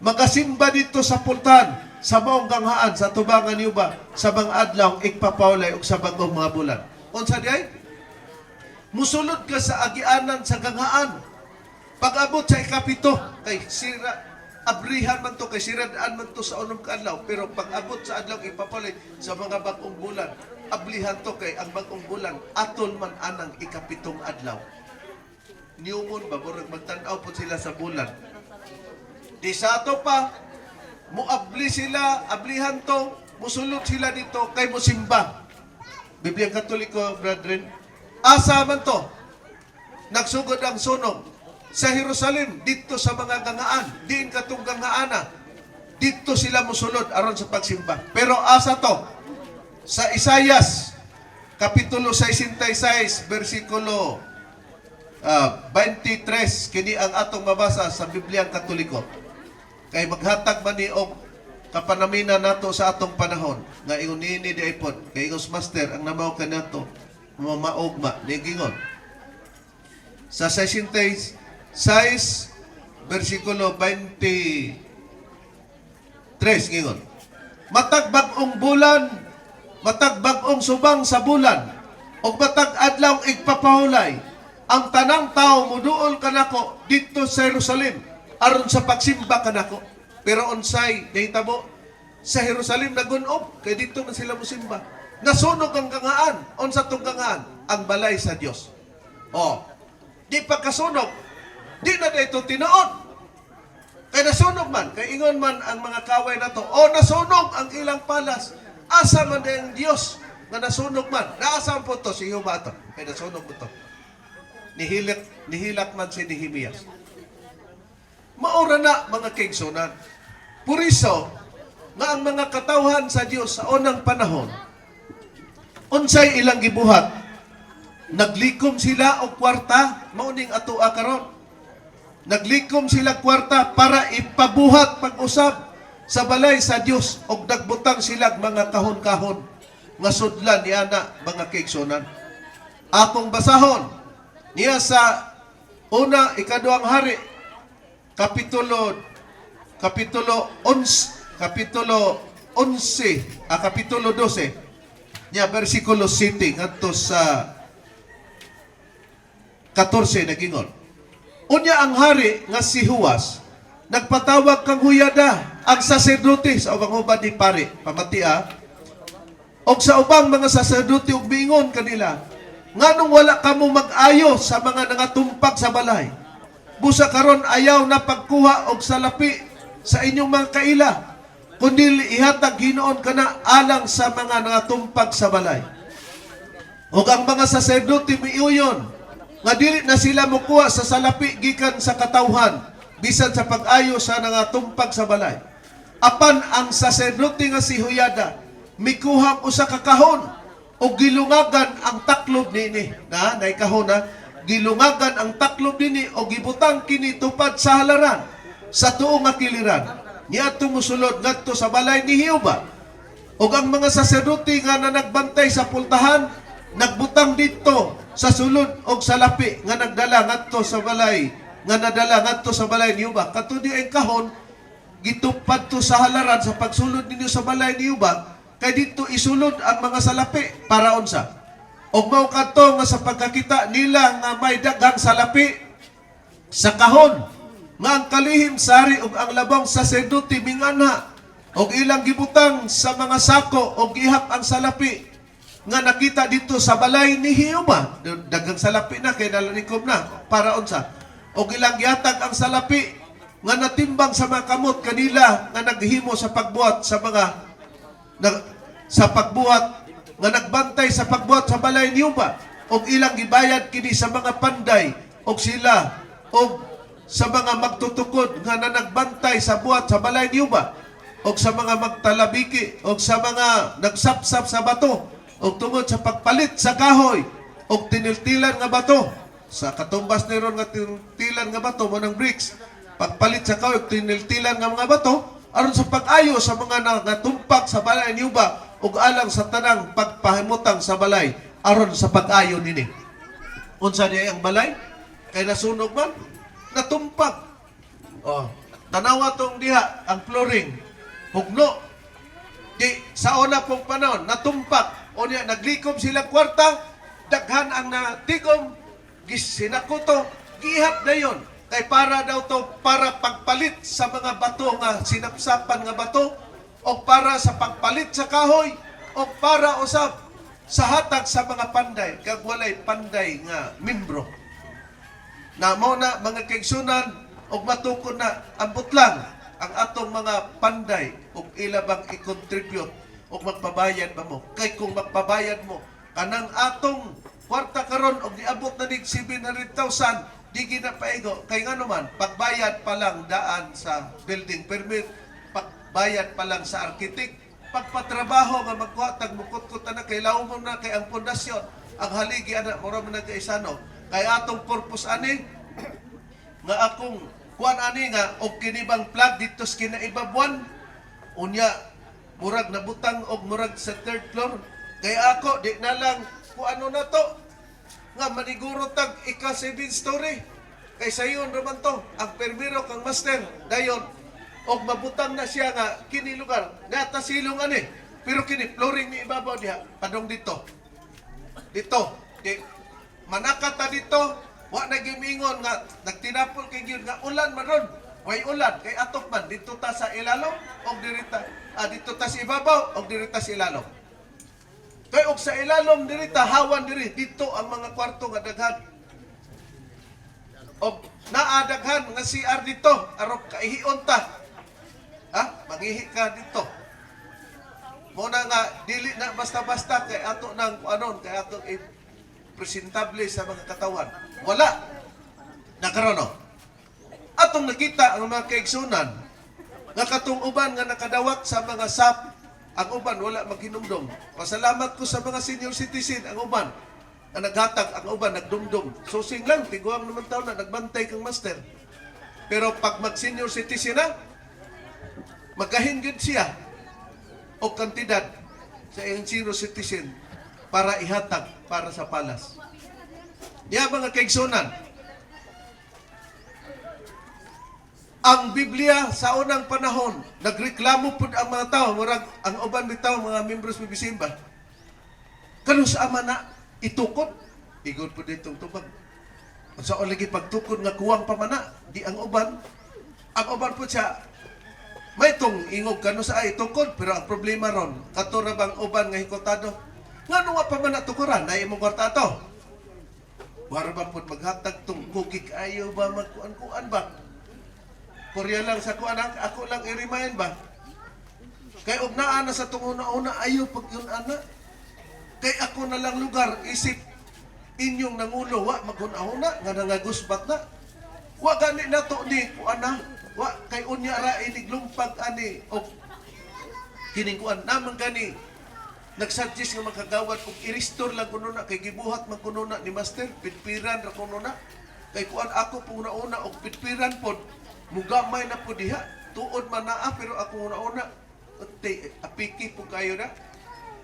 magasimba dito sa pultan sa maong ganghaan sa tubangan niyo ba sa mga adlaw igpapawlay ug sa bagong mga bulan unsa diay musulod ka sa agianan sa ganghaan pag-abot sa ikapito kay sira abrihan man to kay siradaan man to sa unom ka adlaw pero pag-abot sa adlaw ipapalay sa mga bagong bulan ablihan to kay ang bagong bulan atol man anang ikapitong adlaw niumon ba murag magtan-aw po sila sa bulan di sa ato pa muabli sila ablihan to musulod sila dito kay musimba Bibliang Katoliko brethren asa man to nagsugod ang sunog sa Jerusalem, dito sa mga ganghaan, diin katong ganghaana, dito sila musulod aron sa pagsimba. Pero asa to? Sa Isaias, kapitulo 66, versikulo 23, kini ang atong mabasa sa Bibliang Katoliko. Kay maghatag man ni og kapanamina nato sa atong panahon, nga iunini di ipod, kay Igos Master, ang namaw ka nato, mamaugma, nigingon. Sa 66, 6, versikulo 23, ngingon. Matag bag-ong bulan, matag bag-ong subang sa bulan, o matag adlaw igpapahulay, ang tanang tao muduol kanako dito sa Jerusalem, aron sa pagsimba kanako. Pero unsay nahitabo sa Jerusalem nagunob, kay dito man sila musimba. Nasunog ang ganghaan, unsa tong ganghaan? Ang balay sa Dios. Oh, di pagkasunog, di na dito tinuod. Kaya nasunog man, kaya ingon man ang mga kaway na to, o nasunog ang ilang palas, asa man ang Diyos na nasunog man. Naasam po to si Jehovah to, kaya nasunog mo to. Nihilak man si Nehemias. Maura na mga kaigsunan. Puriso, nga ang mga katawhan sa Diyos sa unang panahon, unsay ilang gibuhat, naglikom sila og kwarta, mauning atua karon. Naglikom sila kwarta para ipabuhat pag-usab sa balay sa Dios og nagbutang sila mga kahon-kahon nga sudlan niya na mga kaigsunan. Akong basahon niya sa una ikaduhang hari kapitulo 11 kapitulo 12 niya versikulo 7 ngadto sa 14 nagingon. Unya ang hari nga si Huwas, nagpatawag kang Huyada, ang saserdote sa ubang hubad ni pare, pamatia, o sa ubang mga saserdote ug miingon kanila, nganong wala kamo mag-ayo sa mga nangatumpak sa balay. Busa karon ayaw na pagkuha og salapi sa inyong mga kaila, kundi ihatag Ginoon kana alang sa mga nangatumpak sa balay. O ang mga saserdote miuyon, nga dili na sila mukuha sa salapi gikan sa katawhan bisan sa pag-ayo sa nangatumpak sa balay. Apan ang saserdote nga si Huyada mikuha usa ka kahon o gilungagan ang taklob nini na naikahon na gilungagan ang taklob nini o gibutang kini tupad sa halaran sa tuong nga kiliran niadto mosulod ngadto sa balay ni Jehova. O ang mga saserdote nga nagbantay sa pultahan nagbutang dito sa sulod og salapi nga nagdala ngadto sa balay, nga nadala ngadto sa balay niyo ba? Katudi ang kahon gitupad to sa halaran sa pagsulod ninyo sa balay niyo ba? Kay dito isulod ang mga salapi para unsa? Og mao kadto nga sa pagkakita nila nga may daghang salapi sa kahon nga ang kalihim sari ug ang labang saserdote mingana og ilang gibutang sa mga sako og gihap ang salapi nga nakita dito sa balay ni Hiyoma. Daghang salapi na kay nalanikom na para unsa? Og ilang gihatag ang salapi nga natimbang sa mga kamot kanila nga naghimo sa pagbuhat sa mga sa pagbuhat nga nagbantay sa pagbuhat sa balay ni Hiyoma og ilang gibayad kini sa mga panday og sila og sa mga magtutukod nga nagbantay sa buhat sa balay ni Hiyoma og sa mga magtalabiki og sa mga nagsapsap sa bato og tungod sa pagpalit sa kahoy og tiniltilan nga bato sa katumbas ni ron nga tiniltilan nga bato mo ng bricks pagpalit sa kahoy og tiniltilan nga mga bato aron sa pag-ayo sa mga natumpak sa balay ni Hiyoma ug alang sa tanang pagpahimutang sa balay aron sa pag-ayo nini. Unsa diay ang balay? Kay nasunog man, natumpak. Oh, tanawa tong diha ang flooring. Hugno. Di sa una pong panahon natumpak. O niya naglikom sila kwarta, daghan ang natigom, sinakuto, gihap dayon. Kay para daw to para pagpalit sa mga bato nga sinapsapan nga bato o para sa pagpalit sa kahoy o para usab sa hatag sa mga panday kag walay panday nga membro. Na mo na mga kaigsunan og matukod na ambot lang ang atong mga panday ug ila bang i-contribute ug magpabayad ba mo? Kay kung magpabayad mo kanang atong kwarta karon og niabot na nig 700,000 di ginapaigo kay ngano man pagbayad pa lang daan sa building permit, pagbayad pa lang sa arkitek, pagpatrabaho nga magkuhatag mukot-kot na kay laom mo na kay ang pundasyon ang haligi ana mura man nagaisano kay atong purpose ani nga akong kuan ani nga og kinibang plug dito sa kinaibabuan unya murag nabutang og murag sa third floor kay ako di na lang kuano na to nga maniguro tag ika 7 story kay sayon raman to ang permiro kang master dayon og mabutang na siya nga kini lugar nata silong ani pero kini flooring ni ibabaw diha padong dito di manakata dito wa nagimingon nga nagtinapol kay gyud nga ulan man ron way ulan kay atok man dito ta sa ilalom og dirita dito ta sa ibabaw og dirita sa ilalom kay og sa ilalom dirita hawan diri dito ang mga kwarto nga daghan og naa daghan nga CR dito aron kaihion ta mangihi ka dito mo na nga dili na basta-basta kay ato nang anon kay ato presentable sa mga katawan. Wala. Nakaroon. Atong nakita ang mga kaigsunan nga katong uban nga nakadawat sa mga SAP, ang uban wala maghinumdom. Pasalamat ko sa mga senior citizen, ang uban nga naghatag, ang uban nagdumdum. Susing lang, tiguang naman taon na nagbantay kang master. Pero pag mag-senior citizen na, magkahinggid siya o kantidad sa iyong senior citizen para ihatag para sa palas. Diya mga kaigsunan, ang Biblia sa unang panahon, nagreklamo po ang mga tao, murag ang uban bitaw mga membros ng Bisimba. Kano sa ama na itukod, igod po ditong tubag. Sa lagi pagtukod nga kuwang pamana, di ang uban po siya, may itong ingog kano sa ay tukod, pero ang problema ron, katura bang uban nga hikotado, nga nung pa man natukuran, na imong kwarta to. Wara ba po maghatag tong kukik, ayaw ba magkuan-kuan ba? Porya lang sa kuan, ako lang i-remind ba? Kay og naa na sa tong una-una, ayaw pag yun ana. Kay ako na lang lugar, isip inyong nangulo, wa maghuna-huna, nga nangagusbat na. Wa gani na to ni kuan na. Wa kay unya ra iniglumpag ani og kining kuan naman gani nagsuggest nga magkagawad kung i-restore lang kuno na kay gibuhat man kuno na ni master pitpiran ra kuno na kay kuan ako pung una og pitpiran pod mugamay na po diha tuod man naa pero ako una apiki po kayo na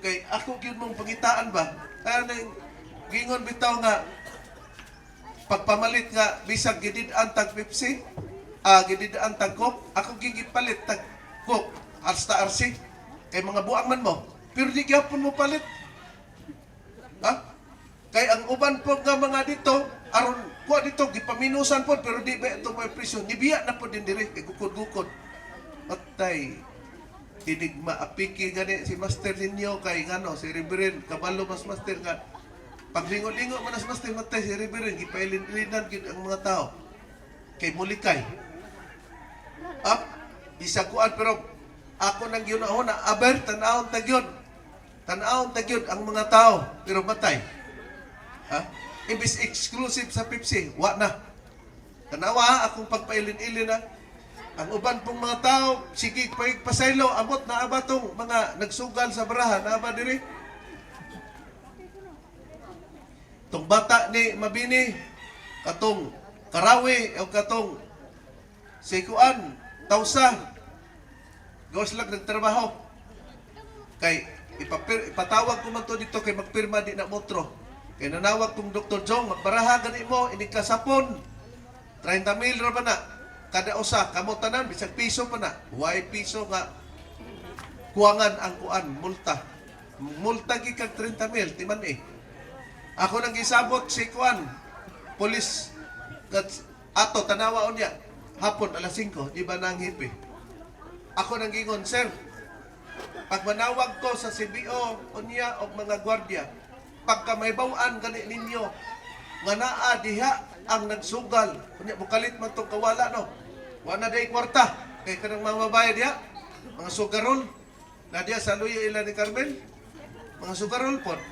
Kay ako gyud mong pangitaan ba? Kaya nang gingon bitaw nga pagpamalit nga bisag gidid-an tag Pepsi, gidid-an tag Coke, ako gigipalit tag Coke hasta RC kay mga buang man mo. Pero di gyapon mo palit. Ha? Kay ang uban po nga mga dito aron kuha dito gipaminusan po pero di ba ito may presyo nibiya na po din diri kay gukod-gukod. Patay. Tinig maapiki gani si Master ninyo kay ngano si Reverend kabalo mas Master nga paglingo-lingo man as Master matay si Reverend gipailin-ilinan gid ang mga tao kay mulikay. Bisag kuan pero ako nang yun na aber tan-awon tagyod. Tan-awon tagyod ang mga tao pero matay. Imbis exclusive sa Pepsi, wa na. Tanawa akong pagpailin-ilin na. Ang uban pong mga tao, sige pasaylo, amot na abatong mga nagsugal sa baraha, na aba diri. Tong bata ni Mabini, katong Karawi, o katong Sikuan, Tausa, gawas lang nagtrabaho. Kay ipatawag ko man to dito kay magpirma di na motro. Kay nanawag kong Dr. Jong, magbaraha gani mo, inikasapon. 30,000 ra ba na? Kada usa, kamo tanan, bisag piso pa na. Why piso nga? Kuwangan ang kuan, multa. Multa gikag 30,000, timan eh. Ako nang gisabot si kuan, polis, ato, tanawa niya, hapon, alas 5, di ba nang hipi? Ako nang gingon, sir, pag manawag ko sa CBO, unya, o mga gwardya, pagka may bawaan gani ninyo nga naa diha ang nagsugal kunya bukalit man tong kawala no wala day kwarta kay kanang mga babae diha mga sugarol na diha sa luyo ila ni Carmen mga sugarol pod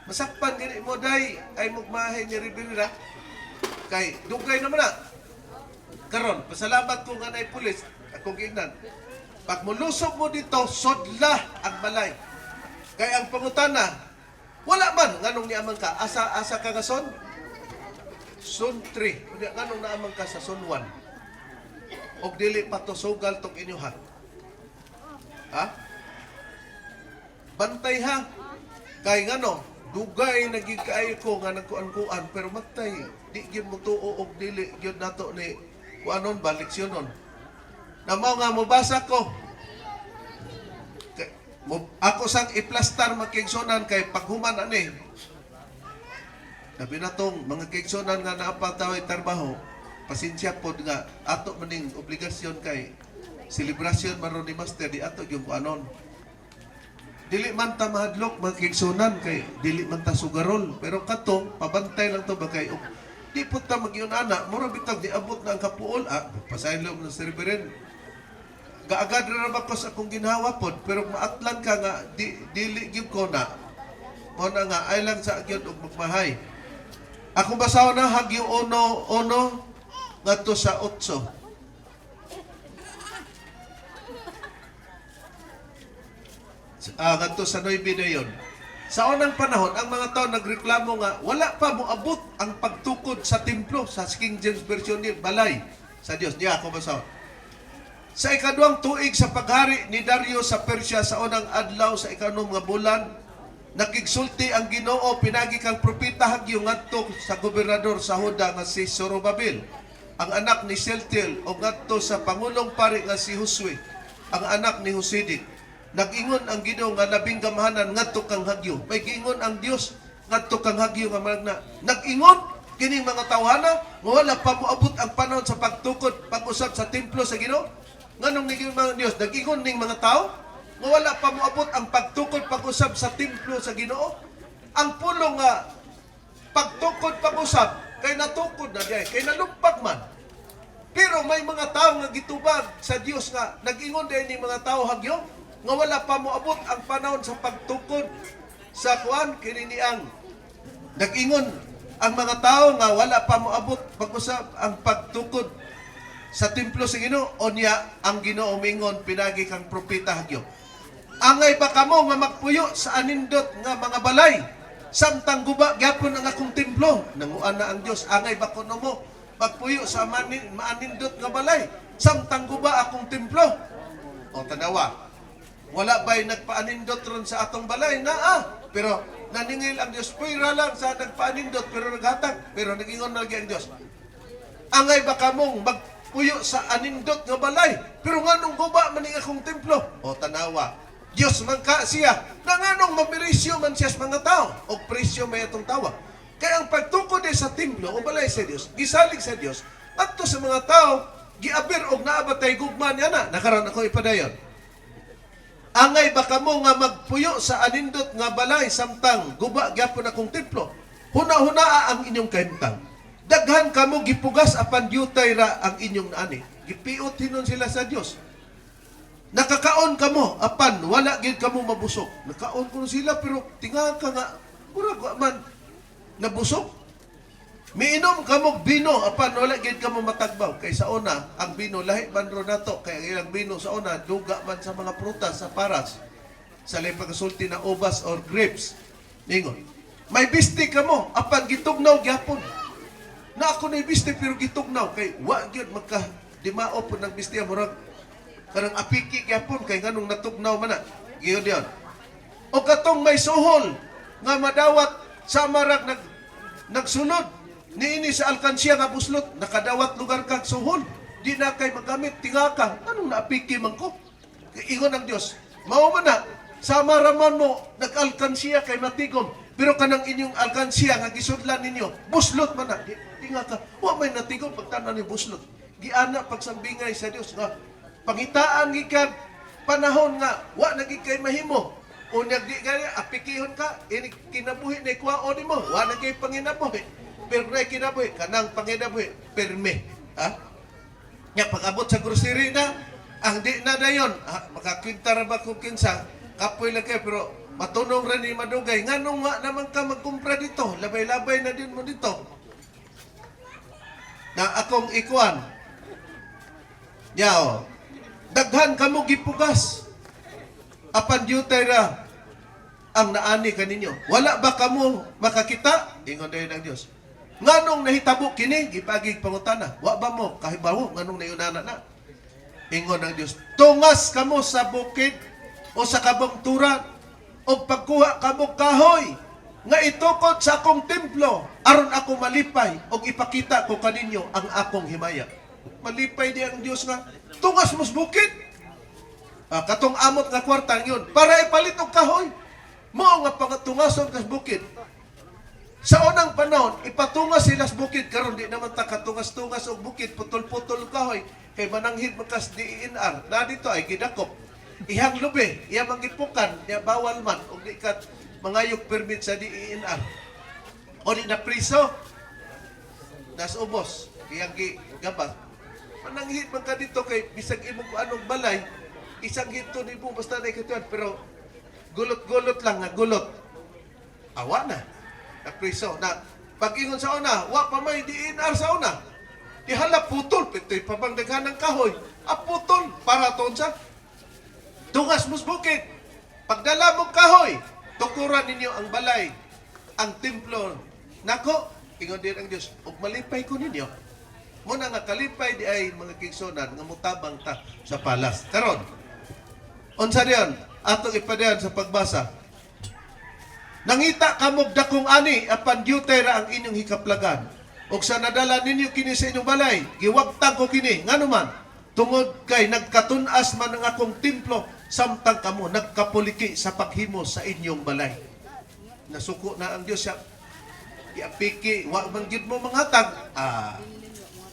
masakpan gani mo day ay mugmahay ni Rivera kay dugay naman na karon pasalamat ko nga nay pulis akong giingnan pag mulusog mo dito sodla ang balay kay ang pangutana wala man, nganong niamang ka? Asa ka nga son? Son 3. Nganong naamang ka sa son 1? Og dili pa to sugal tong inyuhan. Ha? Bantay ha? Kay ngano, dugay nagigkaayo ko nga nagkuan-kuan, pero matay. Di gyud mo tuo og dili gyud nato ni kuanon ba, leksyonon. Namaw nga mobasa ko, ako sang iplastar magkigsonan kay paghuman ani. Labi na tong mga kigsonan nga naapataway trabaho, pasensya pod nga ato maning obligasyon kay selebrasyon maron ni Master di ato yung kuanon. Dili man ta mahadlok mga kigsonan kay dili man ta sugarol pero katong pabantay lang to ba kay di pud ta magyon ana mura bitag di abot na ang kapuol pasaylo ng Reverend. Gaagad na naman ko sa akong ginhawa pod, pero maatlan ka nga, dili gyud ko na. O na nga, ay lang sa agyon og magmahay. Ako basaw na, hagyo ono, nga to sa 8. Nga to sa 9 na yun. Sa unang panahon, ang mga tao nagreklamo nga, wala pa moabot ang pagtukod sa templo, sa King James Version ni Balay sa Dios. Diya ako basaw. Sa ikaduhang tuig sa paghari ni Darius sa Persya sa unang adlaw sa ikanom nga bulan, nakigsulti ang Ginoo pinagi kang propeta hagyo ngadto sa gobernador sa Huda nga si Zorobabel, ang anak ni Shealtiel o ngadto sa pangulong pari nga si Josue, ang anak ni Josedik. Nag-ingon ang Ginoo nga labing gamahanan ngadto kang hagyo. May giingon ang Dios ngadto kang hagyo nga magna. Nag-ingon kining mga tawhana nga wala pa moabot ang panahon sa pagtukod pag-usab sa templo sa Ginoo. Nganong niging mga Diyos, nag-ingon ning mga tao, nga wala pa moabot ang pagtukod pag-usab sa templo sa Ginoo. Ang pulong nga pagtukod pag-usab, kay natukod na diay, kay nalumpak man. Pero may mga tao nga gitubag sa Dios nga, nag-ingon din ning mga tao hagyo, nga wala pa moabot ang panahon sa pagtukod sa kuan, kininiang. Nag-ingon ang mga tao nga wala pa moabot pag-usab ang pagtukod sa templo sa Ginoo, onya ang Ginoo mingon pinagi kang propeta hagyo. Angay ba kamo nga magpuyo sa anindot nga mga balay? Samtang guba gyapon ang akong templo. Nanguan na ang Dios, angay ba kuno mo magpuyo sa maanindot nga balay? Samtang guba akong templo. O tanawa. Wala ba'y nagpaanindot ron sa atong balay? Pero naningil ang Diyos. Pwera lang sa nagpaanindot, pero naghatag. Pero nagingon na lagi ang Diyos. Angay ba kamong magpuyo sa anindot nga balay? Pero nganong guba maning akong templo? O tanawa, Diyos man ka siya. Na nganong mamerisyo man siya sa mga tao? O presyo may atong tawa. Kaya ang pagtukod sa templo o balay sa Diyos, gisalig sa Diyos, at sa mga tao, giabir og naabatay gugman niya na. Nakaroon ako ipadayon. Angay ba kamo nga magpuyo sa anindot nga balay samtang guba gyapon akong templo? Huna-hunaa ang inyong kahimtang. Daghan kamo gipugas apan diutay ra ang inyong ani. Gipiot hinon sila sa Dios. Nakakaon kamo apan wala gid kamo mabusog. Nakaon kuno sila pero tinga ka nga murag man nabusog. Miinom kamo bino apan wala gid kamo matagbaw kay sa una ang bino lahi banro nato kay ang ilang bino sa una duga man sa mga prutas sa paras sa lain pagkasulti na ubas or grapes. Ningon. May bisti kamo apan gitugnaw gyapon. Na ako na bisti pero gitugnaw kay wa gyud magka dimao po ng bisti murag kanang apiki gyapon kay nganong natugnaw man na. Giyon diyon. O katong may suhol nga madawat sa marag nagsunod niini sa alkansya nga buslot, nakadawat lugar kag suhol. Di na kay magamit, tinga ka. Anong naapiki man ko? Ingon ang Diyos. Mao man na, sa maraman mo, nag-alkansya kay matigom. Pero kanang inyong alkansya nga gisudlan ninyo, buslot man na. Tinga ka. Wa may natigom pagtanan ni buslot. Giana pagsambingay sa Diyos nga pangitaan gikag panahon nga wa naging kay mahimo. Unyag di gaya apikihon ka, ini kinabuhi na ikwaon nimo, wa naging panginabuhi. Pero na kinabuhi, kanang panginabuhi, perme. Nga, pag-abot sa grocery na, ang di na dayon, makakwinta ra ba kung kinsa, kapoy lang kayo, pero matunong rin ni madugay. Nganong nga naman ka magkumpra dito? Labay-labay na din mo dito. Na akong ikuan. Yaw, daghan kamo gipugas. Apan diutay ra ang naani kaninyo. Wala ba kamo makakita? Ingon dayon ang Diyos. Nganong nahitabo kini gipagig pangutana? Wa ba mo kahibawo nganong nayunana na? Ingon ang Dios, tungas kamo sa bukid o sa kabong turan o pagkuha kamo kahoy nga itukod sa akong templo aron ako malipay o ipakita ko kaninyo ang akong himaya. Malipay di ang Dios nga tungas mo sa bukid. Katong amot nga kwarta yun para ipalit og kahoy. Mo nga pangatungason kas bukid. Sa unang panahon, ipatungas sila sa bukid karon di naman ta katungas-tungas og bukid putol-putol kahoy kay mananghid makas DNR. Na dito ay gidakop. Ihang lubi, iya mangipukan, iya bawal man og di kat mangayog permit sa DNR. O di na priso. Nas ubos, iyang gigabas. Mananghid man ka dito kay bisag imong anong balay, isang hito nimo basta na ikatuan pero gulot-gulot lang nga gulot. Awa na. Priso na pag-ingon sa una, wa pa may DNR sa una. Dihala putol, pitoy pabangdagan ng kahoy. Putol, para toon sa tungas mos bukid. Pagdala mong kahoy, tukuran ninyo ang balay, ang templo. Nako, ingon din ang Diyos, ug malipay ko ninyo. Muna nga kalipay di ay mga kigsonan nga mutabang ta sa palas. Karon, unsa diyan? Atong ipadayon sa pagbasa. Nangita kamog dakong ani apan diutay ra ang inyong hikaplagan. Ug sa nadala ninyo kini sa inyong balay, giwagtang ko kini ngano man tungod kay nagkatun-as man ang akong templo samtang kamo nagkapuliki sa paghimo sa inyong balay. Nasuko na ang Dios siya. Iapiki wa man gyud mo manghatag.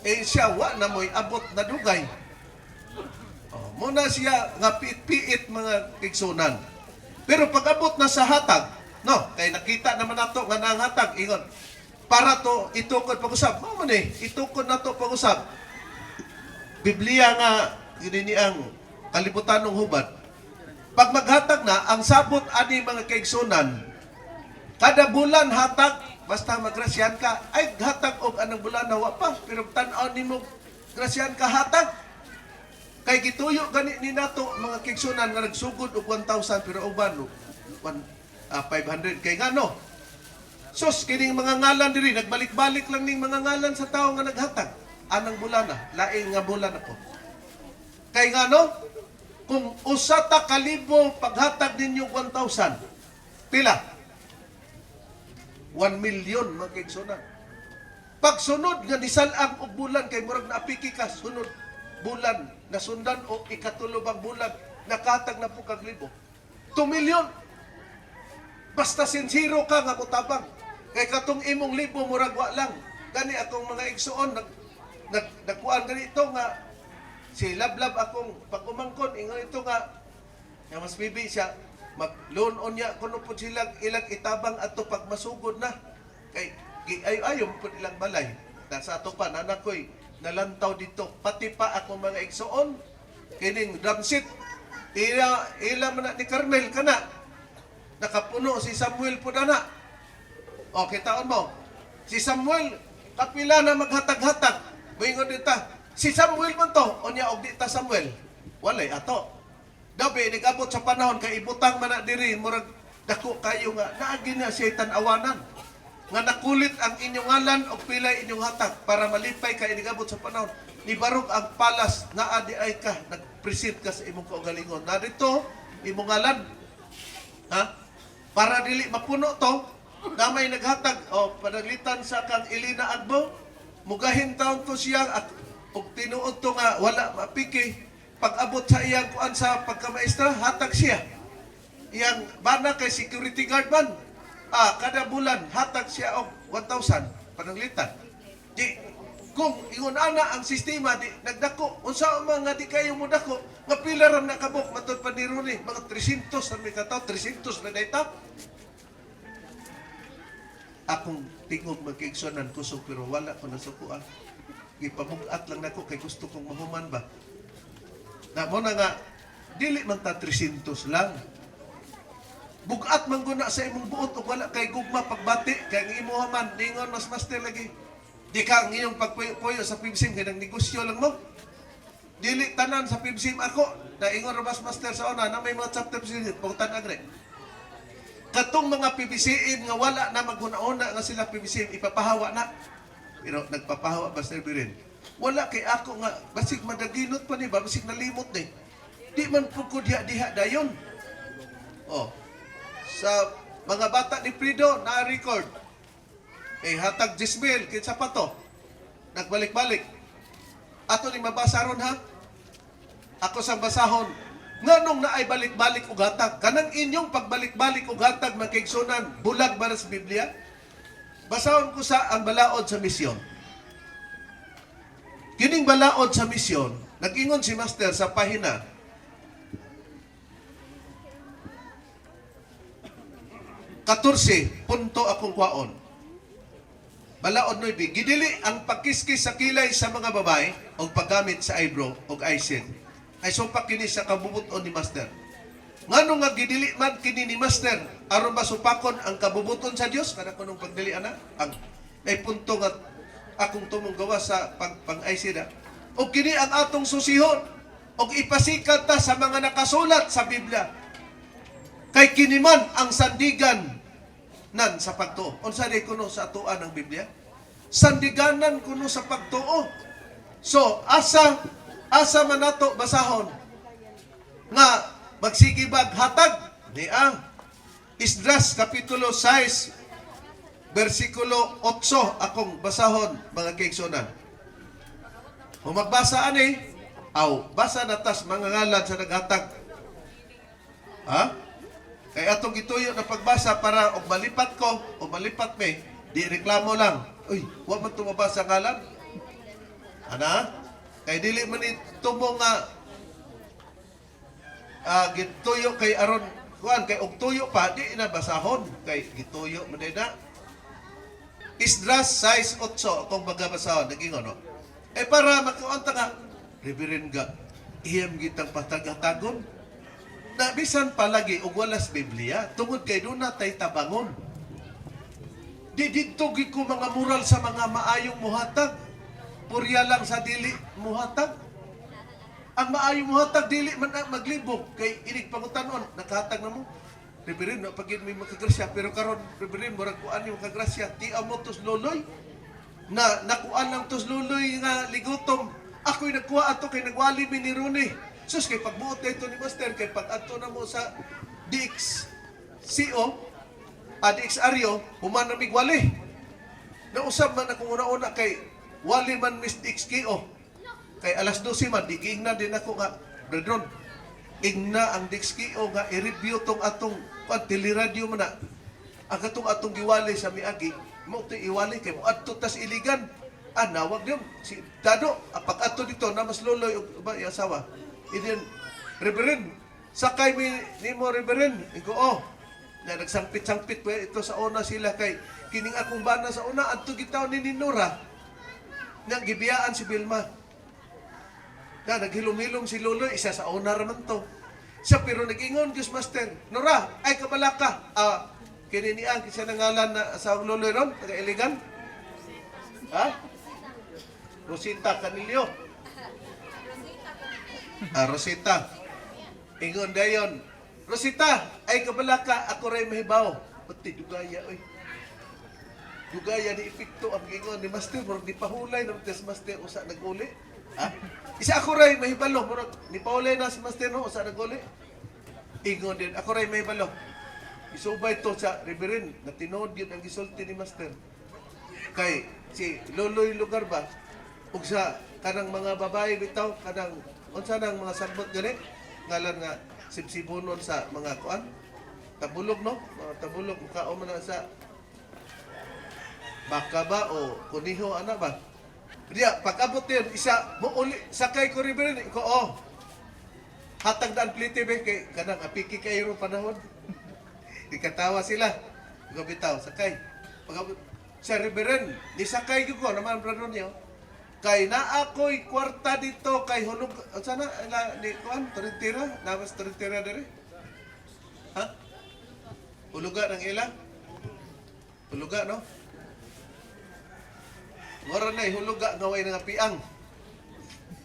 Siya wa na moy abot na dugay. Muna siya nga piit-piit mga kigsunan. Pero pag abot na sa hatag, no, kay nakita naman nato nga nanghatag ingon. Para to itukod pag-usab. Mao man itukod nato pag-usab. Biblia nga gini ang kalibutan ng hubad. Pag maghatag na ang sabot ani mga kaigsunan, kada bulan hatag basta magrasyan ka ay hatag og anang bulan na wa pa pero tan-aw nimo grasyan ka hatag. Kay gituyo gani ni nato mga kaigsunan nga nagsugod og 1,000 pero uban 500 kay ngano sus kining mga ngalan diri nagbalik-balik lang ning mga ngalan sa tawo nga naghatag anang bulana laing nga bulan ako kay ngano Kung usa ta kalibo paghatag ninyo 1,000, pila? 1 million magkigsunan. Pag sunod nga nisalang og bulan kay murag naapiki ka sunod bulan nasundan o ikatulubang bulan nakatag na po kag libo. 2 million. Basta sincero ka nga mutabang. Kay katong imong libo murag wa lang. Gani akong mga igsuon nagkuan ganito nga si Lablab akong pagumangkon ingon ito nga mas bibi siya mag-loan on niya kuno po sila ilang itabang ato pag masugod na kay ayo po ilang balay nasa ato pa nanak ko'y nalantaw dito pati pa akong mga igsuon kining drumset ila man ni Carmel kana nakapuno si Samuel po na o kitaon mo si Samuel kapila na maghatag-hatag moingon dita si Samuel man to, o niya, og di ta Samuel. Walay, ato. Dabi, nag-abot sa panahon, kay ibutang man na diri, murag dako kayo nga, naagi na siya tanawanan. Nga nakulit ang inyong ngalan, o pilay inyong hatag, para malipay kay nag-abot sa panahon. Nibarog ang palas, na adi ay ka, nag-present ka sa imong kaugalingon. Narito, imong ngalan, ha? Para dili mapuno to, na may naghatag, o panaglitan sa kang Elina Agbo, mugahin taon to siya, at ug tinuod to nga wala mapiki pag-abot sa iyang kuan sa pagkamaestra hatag siya iyang bana kay security guard man kada bulan hatag siya og 1,000 pananglitan di kung ingon ana ang sistema di nagdako unsa mga di kayo mo dako nga pila ra nakabok matud pa ni Ronnie mga 300 sa may kataw 300 na data akong tingog magkigsunan kusog pero wala ko nasukuan ipamugat lang nako kay gusto kong mahuman ba na mo na nga dili man ta 300 lang bugat man guna sa imong buot ug wala kay gugma pagbati kay ang imong man ningon mas master lagi di ka ang iyong pagpuyo sa PIBSIM kay nang negosyo lang mo dili tanan sa PIBSIM ako na ingon mas master sa una na may mga chapter president pagtan agre katong mga PBCM nga wala na maghuna-una nga sila PBCM ipapahawa na pero nagpapahawa Master Birin. Wala kay ako nga, basig madaginot pa ni ba, basig nalimot ni. Di man po ko diha dayon. Oh, sa mga bata ni Frido, na-record. Hatag 10,000, kinsa pa to? Nagbalik-balik. Ato ni mabasa ron ha? Ako sa basahon. Nganong na ay balik-balik og hatag? Kanang inyong pagbalik-balik og hatag makigsunan, bulag ba sa Biblia? Basahon ko sa ang balaod sa misyon. Kining balaod sa misyon, nag-ingon si Master sa pahina 14, punto akong kwaon. Balaod 9, gidili ang pagkiskis sa kilay sa mga babae o paggamit sa eyebrow o eyeshadow. Ay sumpak kini sa kabubuton ni Master. Ngano nga gidili man kini ni Master aron masupakon ang kabubuton sa Dios kada kunong pagdili ana ang ay punto nga akong tumong gawa sa pang-aysida o kini ang atong susihon og ipasikat ta sa mga nakasulat sa Biblia kay kini man ang sandigan nan sa pagtuo unsa di kuno sa atuan ng Biblia sandiganan kuno sa pagtuo so asa man nato basahon nga magsigibag hatag niya Esdras kapitulo 6 versikulo 8 akong basahon mga kaigsunan. Kung magbasa ani basa natas mga ngalan sa naghatag. Ha? Kay atong gituyo na pagbasa para og malipat ko o malipat me di reklamo lang. Uy, wa man tumabasa ngalan. Ana? Kay dili man itumo nga gituyo kay aron kuan kay og tuyo pa di na basahon kay gituyo man na Esdras 6:8 kung bagabasahon nagingon no para makuanta nga Reverend ga iyam gitang patagatagon na bisan palagi og walas Biblia tungod kay duna tay tabangon di didto gid ko mga moral sa mga maayong muhatag purya lang sa dili muhatag. Ang maayong muhatag dili man maglibog kay inig pangutanon nakahatag na mo. Reverend na pagin may makagrasya pero karon Reverend murag kuan yung makagrasya ti amo tos loloy na nakuan lang tos loloy nga ligutom. Ako'y nagkuha ato kay nagwali mi ni Ronnie. Sus, kay pagbuot na ito ni Master, kay pag-ato na mo sa DX CO, DX Aryo, humanamig wali. Nausap man akong una-una kay wali man Miss DX KO. Kay alas 12 man, di giingna din ako nga, Bredron, ingna ang DX KO nga i-review tong atong teleradio man na. Ang atong giwali sa miagi, mo ito iwali kay mo adto tas iligan. Nawag yun. Si Dado, pag-ato dito, na mas loloy o ba, yung asawa. Idin, Reverend, sakay ni mo, Reverend. Iko, na nagsangpit-sangpit pa ito sa una sila kay kining akong bana sa una, adto gitaw ni Nora, na gibiyaan si Vilma. Na naghilom-hilom si Loloy, isa sa una raman to. Siya pero nag-ingon, Diyos Master, Nora, ay kabalaka. Kininiang, kisa nangalan na sa Loloy ron, taga-iligan. Ha? Rosita Canilio. Rosita. Ingon dayon. Rosita, ay kabalaka, ako rin mahibaw. Pati dugaya, oy. Dugaya ni epekto ang ingon ni Master, murag di pahulay ng test Master usa nag-uli. Ha? Isa ako rin mahibalo, murag ni pahulay na si Master no usa nag-uli. Ingon din, ako rin mahibalo. Isubay to sa Reverend, na tinood yun ang gisulti ni Master. Kay si Loloy lugar ba, ug sa kanang mga babae bitaw, kanang unsa nang mga sagbot gani, ngalan nga sibsibonon sa mga kuan, tabulog no, mga tabulog, kao man na sa baka ba o kuniho ana ba. Diya, pag-abot yun, isa, mo uli, sakay ko rin ko, hatag daan plite ba, kay kanang apiki kayo panahon. Ikatawa sila, gabitaw, sakay. Pag-abot, sa Riberen, nisakay ko naman brano niyo. Kay na ako'y kwarta dito kay hulog, sana ni kuan Torintira, namas Torintira dere. Ha? Huluga ng ila? Huluga no? Mora na huluga ngaway nga piang.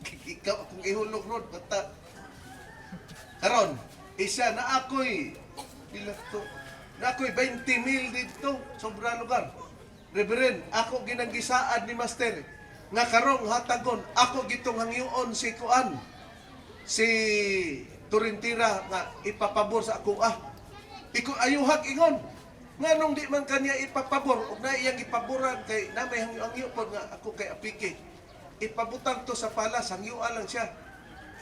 Ikaw kung ihulog ron bata. Karon, isa na ako'y pila to. Na ako'y 20 mil dito, sobra lugar. Reverend, ako ginanggisaad ni Master nga karong hatagon ako gitong hangyoon si kuan si Torintira nga ipapabor sa ako iko ayuhag ingon nganong di man kanya ipapabor ug na iyang ipaboran kay na may hangyo pod nga ako kay apiki ipabutang to sa palas hangyoan lang siya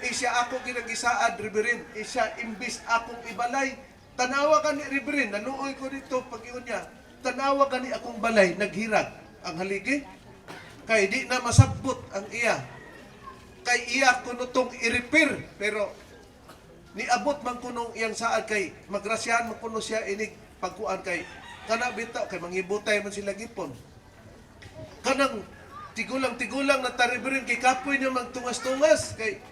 siya ako ginanggisaad Reverend siya imbis akong ibalay tanawa ka ni Reverend naluoy ko dito pag-ingon niya tanawa ka ni akong balay naghirag ang haligi kay di na masabot ang iya. Kay iya kuno tong i-repair pero niabot man kuno iyang saad kay magrasyahan man kuno siya inig pagkuan kay kana bitaw kay mangibutay man sila gipon. Kanang tigulang na tariberin kay kapoy niya magtungas-tungas kay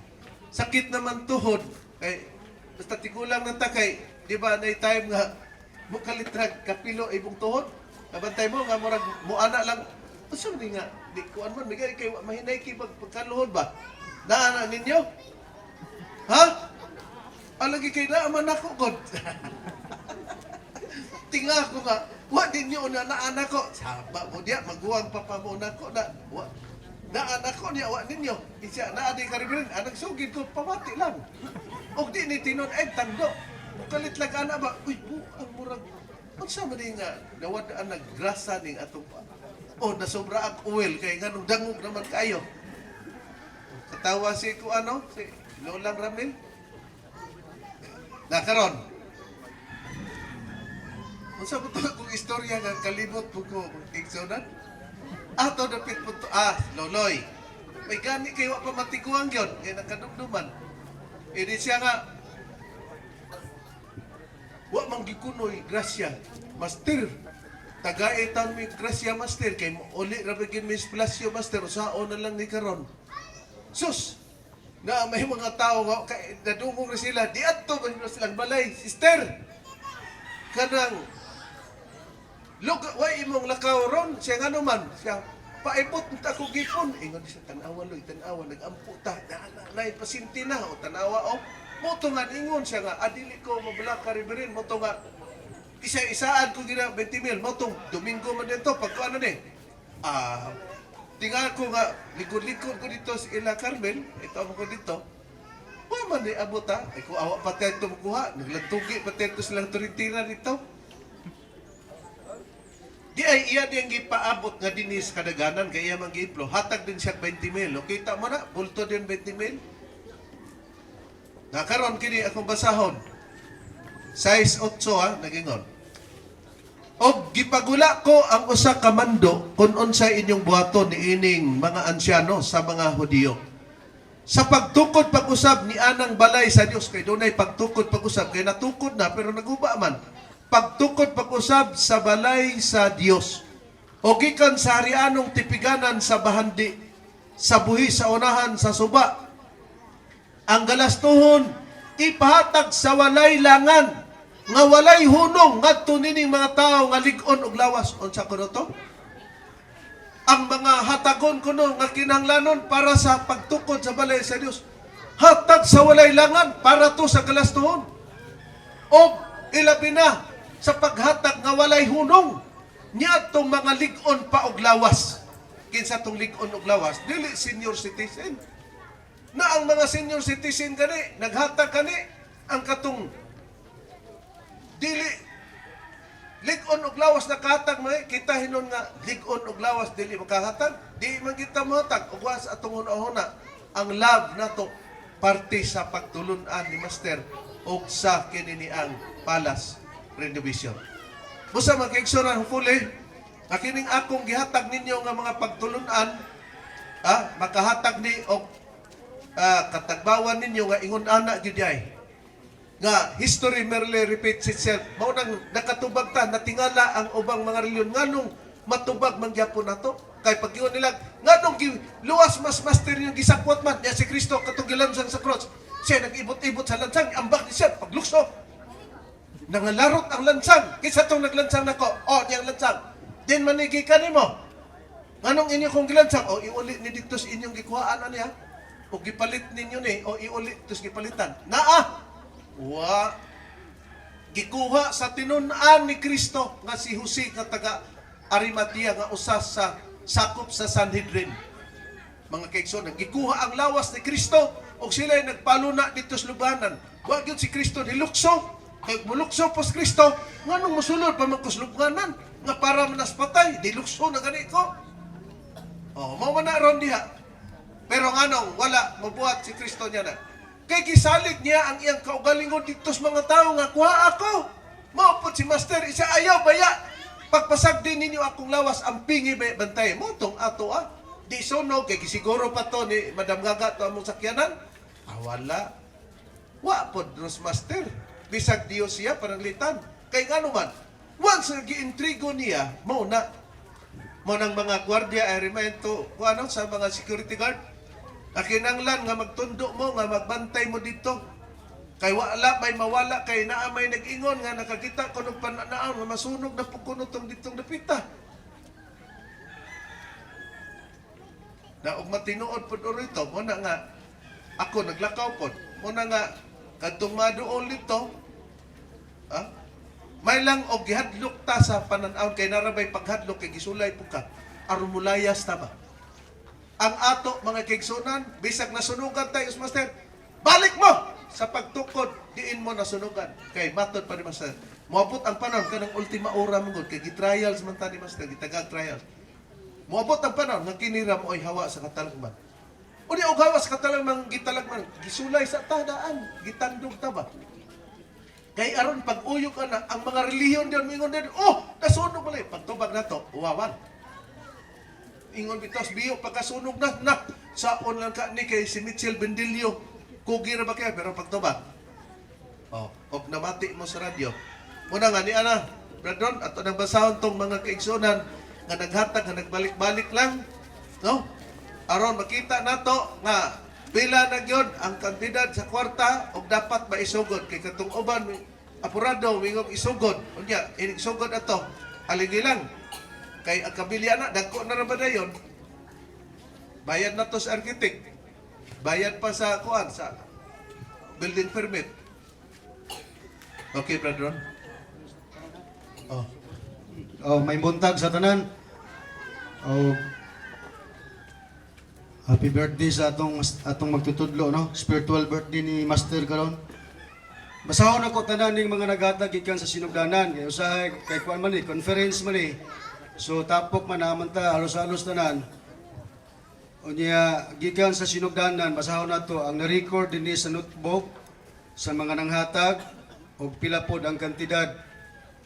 sakit naman tuhod kay basta tigulang na ta kay di ba na time nga mukalitrag kapilo ibong tuhod nabantay mo nga murag muana lang uso ni nga di kuan man bigay kay mahinay kay pagkaluhod ba naa ninyo ha alagi kay naa man ako god tinga ko nga wa ninyo na anak ko saba mo dia maguwang papa mo nako na wa na anak ko niya wa ninyo isa na adi karibin anak sugid ko pamati lang og di ni tinon tando kalit lag ana ba uy ang murag unsa man nga nawad-an naggrasa ning atong na sobra ang oil kay nganong dangog naman kayo. Katawa si ko si Lolang Ramil. Nakaron. Unsa ko kung istorya nga kalibot po ko igsunan? Ato dapit po to Loloy. May gani kay wa pa matiguang yon kay nakadumduman. Ini siya nga wa man gikunoy grasya. Master tagaitan mi grasya Master kay uli ra bigin Miss Plasio Master usaon na lang ni karon. Sus na may mga tao nga kay nadungog na sila di adto ba silang balay sister kanang look way imong lakaw ron siya ngano man siya paipot ta ko gipon ingon siya tanawa loy tanawa nagampo ta na pasinti na o tanawa mo to nga ingon siya nga adili ko mabla ka riberin mo to nga isa-isaan ko gina 20 mil mo tong Domingo man dito pagko ano ni tingal ko nga likod-likod ko dito sa Ila Carmel ito ako dito Wa man ni abot ha. Ay kung awa pa tayo ito makuha. Naglantugi pa tayo ito silang turitira dito. Di ay iya diyang gipaabot nga dinis kadaganan kaya mang giimplo. Hatag din siya 20 mil. O kita mo na, bulto din 20 mil. Nakaroon kini akong basahon. Size 8 ha, nagingon. O gipagula ko ang usa ka mando kung unsay inyong buhaton ni ining mga ansyano sa mga Hudiyo. Sa pagtukod pag-usab ni anang balay sa Dios kay dunay pagtukod pag-usab kay natukod na pero naguba man. Pagtukod pag-usab sa balay sa Dios. O gikan sa harianong tipiganan sa bahandi, sa buhi sa unahan sa suba. Ang galastuhon ipahatag sa walay langan nga walay hunong ngadto nining mga tao nga lig-on og lawas. Unsa kuno to? Ang mga hatagon kuno nga kinahanglanon para sa pagtukod sa balay sa Dios. Hatag sa walay langan para to sa galastuhon. O ilabi na sa paghatag nga walay hunong niya tong mga lig-on pa og lawas. Kinsa tong lig-on og lawas? Dili senior citizen. Na ang mga senior citizen gani naghatag kani ang katong dili lig-on og lawas na kahatag mo kita hinon nga lig-on og lawas dili makahatag di man kita mohatag og was atong una-una ang love nato parte sa pagtulun-an ni Master og sa kini ang Palas Renovation. Busa magkaigsuran hopefully kining akong gihatag ninyo nga mga pagtulun-an makahatag ni og katagbawan ninyo nga ingon ana gyud ay nga history merely repeats itself. Mao nang nakatubag ta natingala ang ubang mga reliyon nganong matubag man gyapon nato kay paggiyon nila nganong luwas mas master yung gisakwat man niya si Kristo katong gilansang sa cross. Siya nag-ibot-ibot sa lansang ambak ni siya paglukso. Nangalarot ang lansang kaysa tong naglansang nako. Niyang lansang. Din manigi kanimo. Nganong inyo kong gilansang iuli ni dito sa inyong gikuhaan niya. O gipalit ninyo ni o iuli tus gipalitan. Naa gikuha sa tinun-an ni Kristo nga si Jose nga taga Arimatea nga usa sa sakop sa Sanhedrin. Mga kaigsoon, gikuha ang lawas ni Kristo og sila ay nagpaluna dito sa lubanan. Wa gyud si Kristo nilukso. Kay mulukso pa si Kristo, nganong mosulod pa man kus lubanan nga para manas patay, dilukso na gani ko. Mao man na ron diha. Pero nganong wala mabuhat si Kristo niya na. Kay gisalig niya ang iyang kaugalingon dito sa mga tao nga kuha ako. Maupot si Master, isa ayaw baya. Pagpasag din ninyo akong lawas, ang pingi bantay mo tong ato Di sunog, kay siguro pa to ni Madam Gaga to among sakyanan. Wala. Wa pod Diyos Master. Bisag Dios siya pananglitan. Kay ngano man, once gi-intrigo niya, mo nang mga gwardiya ay remento, sa mga security guard. Kinanglan nga magtundo mo, nga magbantay mo dito. Kay wala may mawala, kay naa may nag-ingon nga nakakita ko ng pananaan, nga masunog na po kuno tong ditong napita. Na og matinuod po rito, muna nga, ako naglakaw po, muna nga, kadtong maduol dito, may lang og gihadlok ta sa pananaon, kay narabay paghadlok, kay gisulay po ka, arumulayas ta ba? Ang ato mga kaigsunan, bisag nasunugan tayo, Master, balik mo sa pagtukod, diin mo nasunugan. Kay matod pa ni Master. Muabot ang panahon, kanang ultima ora mong kay gitrials man ta ni Master, gitagag trials. Muabot ang panahon, nga kinira mo ay hawa sa katalagman. O di og hawa sa katalagman, gitalagman, gisulay sa tadaan, gitandog ta ba? Kay aron pag-uyo ka na, ang mga relihiyon diyon, mingon din, nasunog mo lang, pagtubag na to, uwawan. Ingon bitos biyo pagkasunog na saon lang ka ni kay si Mitchell Bendilio kugi ra ba kay pero pagtubag og namati mo sa radyo muna nga ni ana Bradon ato nang basahon tong mga kaigsunan nga naghatag nga nagbalik-balik lang no aron makita nato nga pila na gyud ang kantidad sa kwarta og dapat maisugod kay katong uban apurado wingog isugod unya inig sugod ato aligi lang. Kay ang kabilya na, dagko na naman na yun. Bayad na to sa architect. Bayad pa sa kuan, sa building permit. Okay, Brother Ron? May buntag sa tanan. Happy birthday sa atong magtutudlo, no? Spiritual birthday ni Master karon. Basahon ako tanan ning mga naghatag gikan sa sinugdanan. Kay usahay kay kuan man ni conference man ni. So tapok man naman ta halos-halos tanan. Unya gikan sa sinugdanan basahon nato ang na-record dinhi sa notebook sa mga nanghatag og pila pod ang kantidad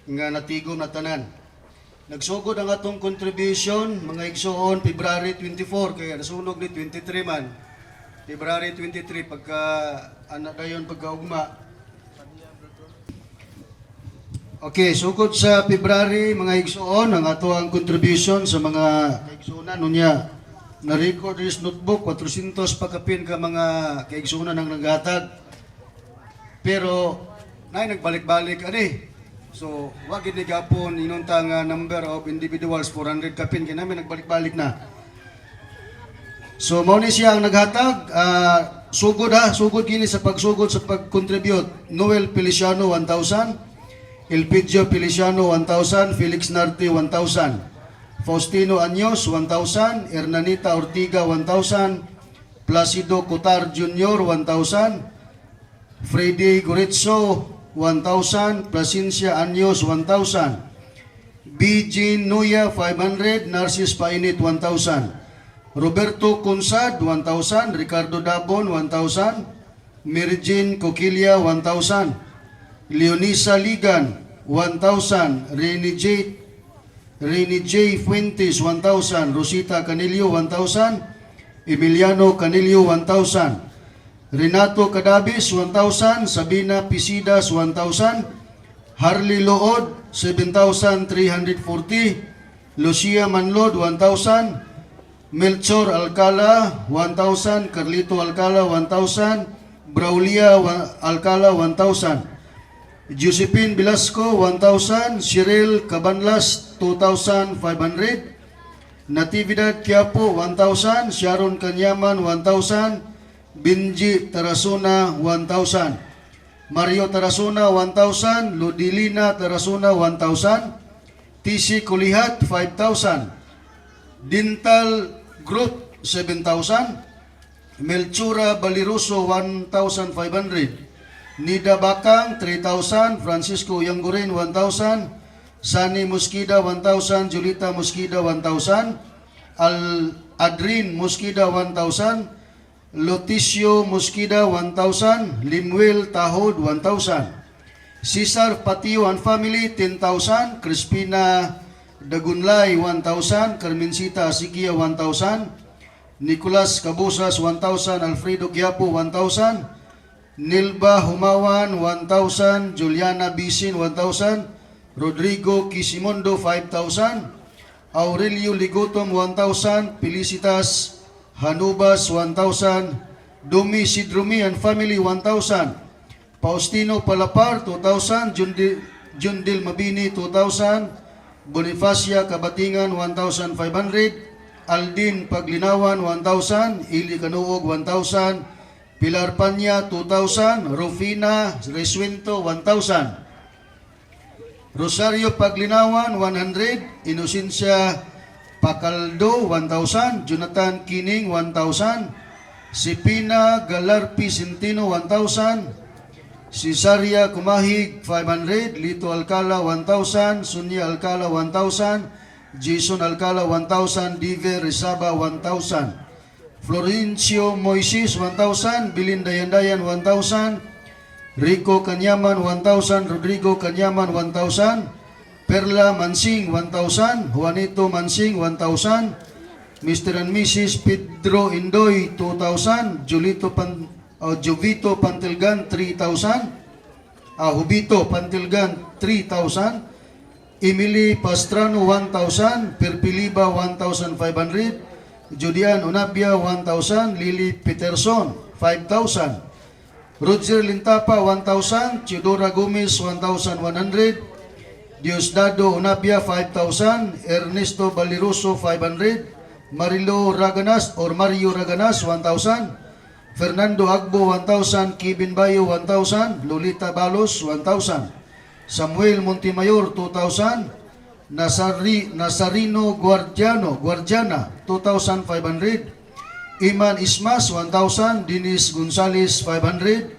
nga natigom na tanan. Nagsugod ang atong contribution, mga igsoon, February 24, kaya nasunog ni 23 man. February 23, pagka, anak dayon, pagkaugma. Okay, sugod sa February, mga igsoon, ang ato ang contribution sa mga kaigsunan, nunya, na-record this notebook, 400 pakapin ka mga kaigsunan ang naghatag. Pero, nagbalik-balik, So, wag gid gapon inunta nga number of individuals 400 kapin kay namin nagbalik-balik na. So mao ni siya ang naghatag sugod kini sa pagsugod sa pag-contribute. Noel Feliciano 1,000, Elpidio Feliciano 1,000, Felix Narte 1,000, Faustino Anyos 1,000, Hernanita Ortiga 1,000, Placido Cotar Jr. 1,000, Freddy Gorizzo 1,000, Placencia Anyos 1,000, BG Nuya 500, Narcis Painit 1,000, Roberto Consad 1,000, Ricardo Dabon 1,000, Mirjin Coquilla 1,000, Leonisa Ligan 1,000, Rene J. Fuentes 1,000, Rosita Canillo 1,000, Emiliano Canillo 1,000, Renato Cadabis 1,000, Sabina Pisidas 1,000, Harley Lood 7,340, Lucia Manlod 1,000, Melchor Alcala 1,000, Carlito Alcala 1,000, Braulia Alcala 1,000, Josephine Velasco 1,000, Cheryl Cabanlas 2,500, Natividad Quiapo 1,000, Sharon Kanyaman 1,000, Benji Tarasuna 1,000, Mario Tarasuna 1,000, Ludilina Tarasuna 1,000, TC Kulihat 5,000, Dental Group 7,000, Melchura Baliroso 1,500, Nida Bakang 3,000, Francisco Yangurin 1,000, Sani Muskida 1,000, Julita Muskida 1,000, Adrin Muskida 1,000, Loticio Muskida 1,000, Limuel Tahod 1,000, Cesar Patio and Family 10,000, Crispina Dagunlay 1,000, Carmencita Asikia 1,000, Nicolas Cabusas 1,000, Alfredo Quiapo 1,000, Nilba Humawan 1,000, Juliana Bisin 1,000, Rodrigo Kisimondo 5,000, Aurelio Ligotom 1,000, Felicitas Hanubas 1,000, Dumi Sidrumi and Family 1,000, Faustino Palapar 2,000, Jundil Mabini 2,000, Bonifacia Kabatingan 1,500, Aldin Paglinawan 1,000, Ili Kanuog 1,000, Pilar Panya 2,000, Rufina Reswento 1,000, Rosario Paglinawan 100, Inocencia Pacaldo 1,000, Jonathan Kining 1,000, Sipina Galarpi Centino 1,000, Cesaria Kumahig 500, Lito Alcala 1,000, Sunya Alcala 1,000, Jason Alcala 1,000, Dive Rizaba 1,000, Florencio Moises 1,000, Bilin Dayandayan 1,000, Rico Kanyaman 1,000, Rodrigo Kanyaman 1,000, Perla Mansing 1,000, Juanito Mansing 1,000, Mr. and Mrs. Pedro Indoy 2,000, Jovito Pantilgan 3,000, Hubito Pantilgan 3,000, Emily Pastrano 1,000, Perpiliba 1,500, Judian Unabia 1,000, Lily Peterson 5,000, Roger Lintapa 1,000, Theodora Gomez 1,100, Diosdado Unabia 5,000, Ernesto Baliroso 500, Mario Raganas 1,000, Fernando Agbo 1,000, Kevin Bayo 1,000, Lolita Balos 1,000, Samuel Montemayor 2,000, Nazarino Guardiana 2,500, Iman Ismas, 1,000. Dennis Gonzales, 500.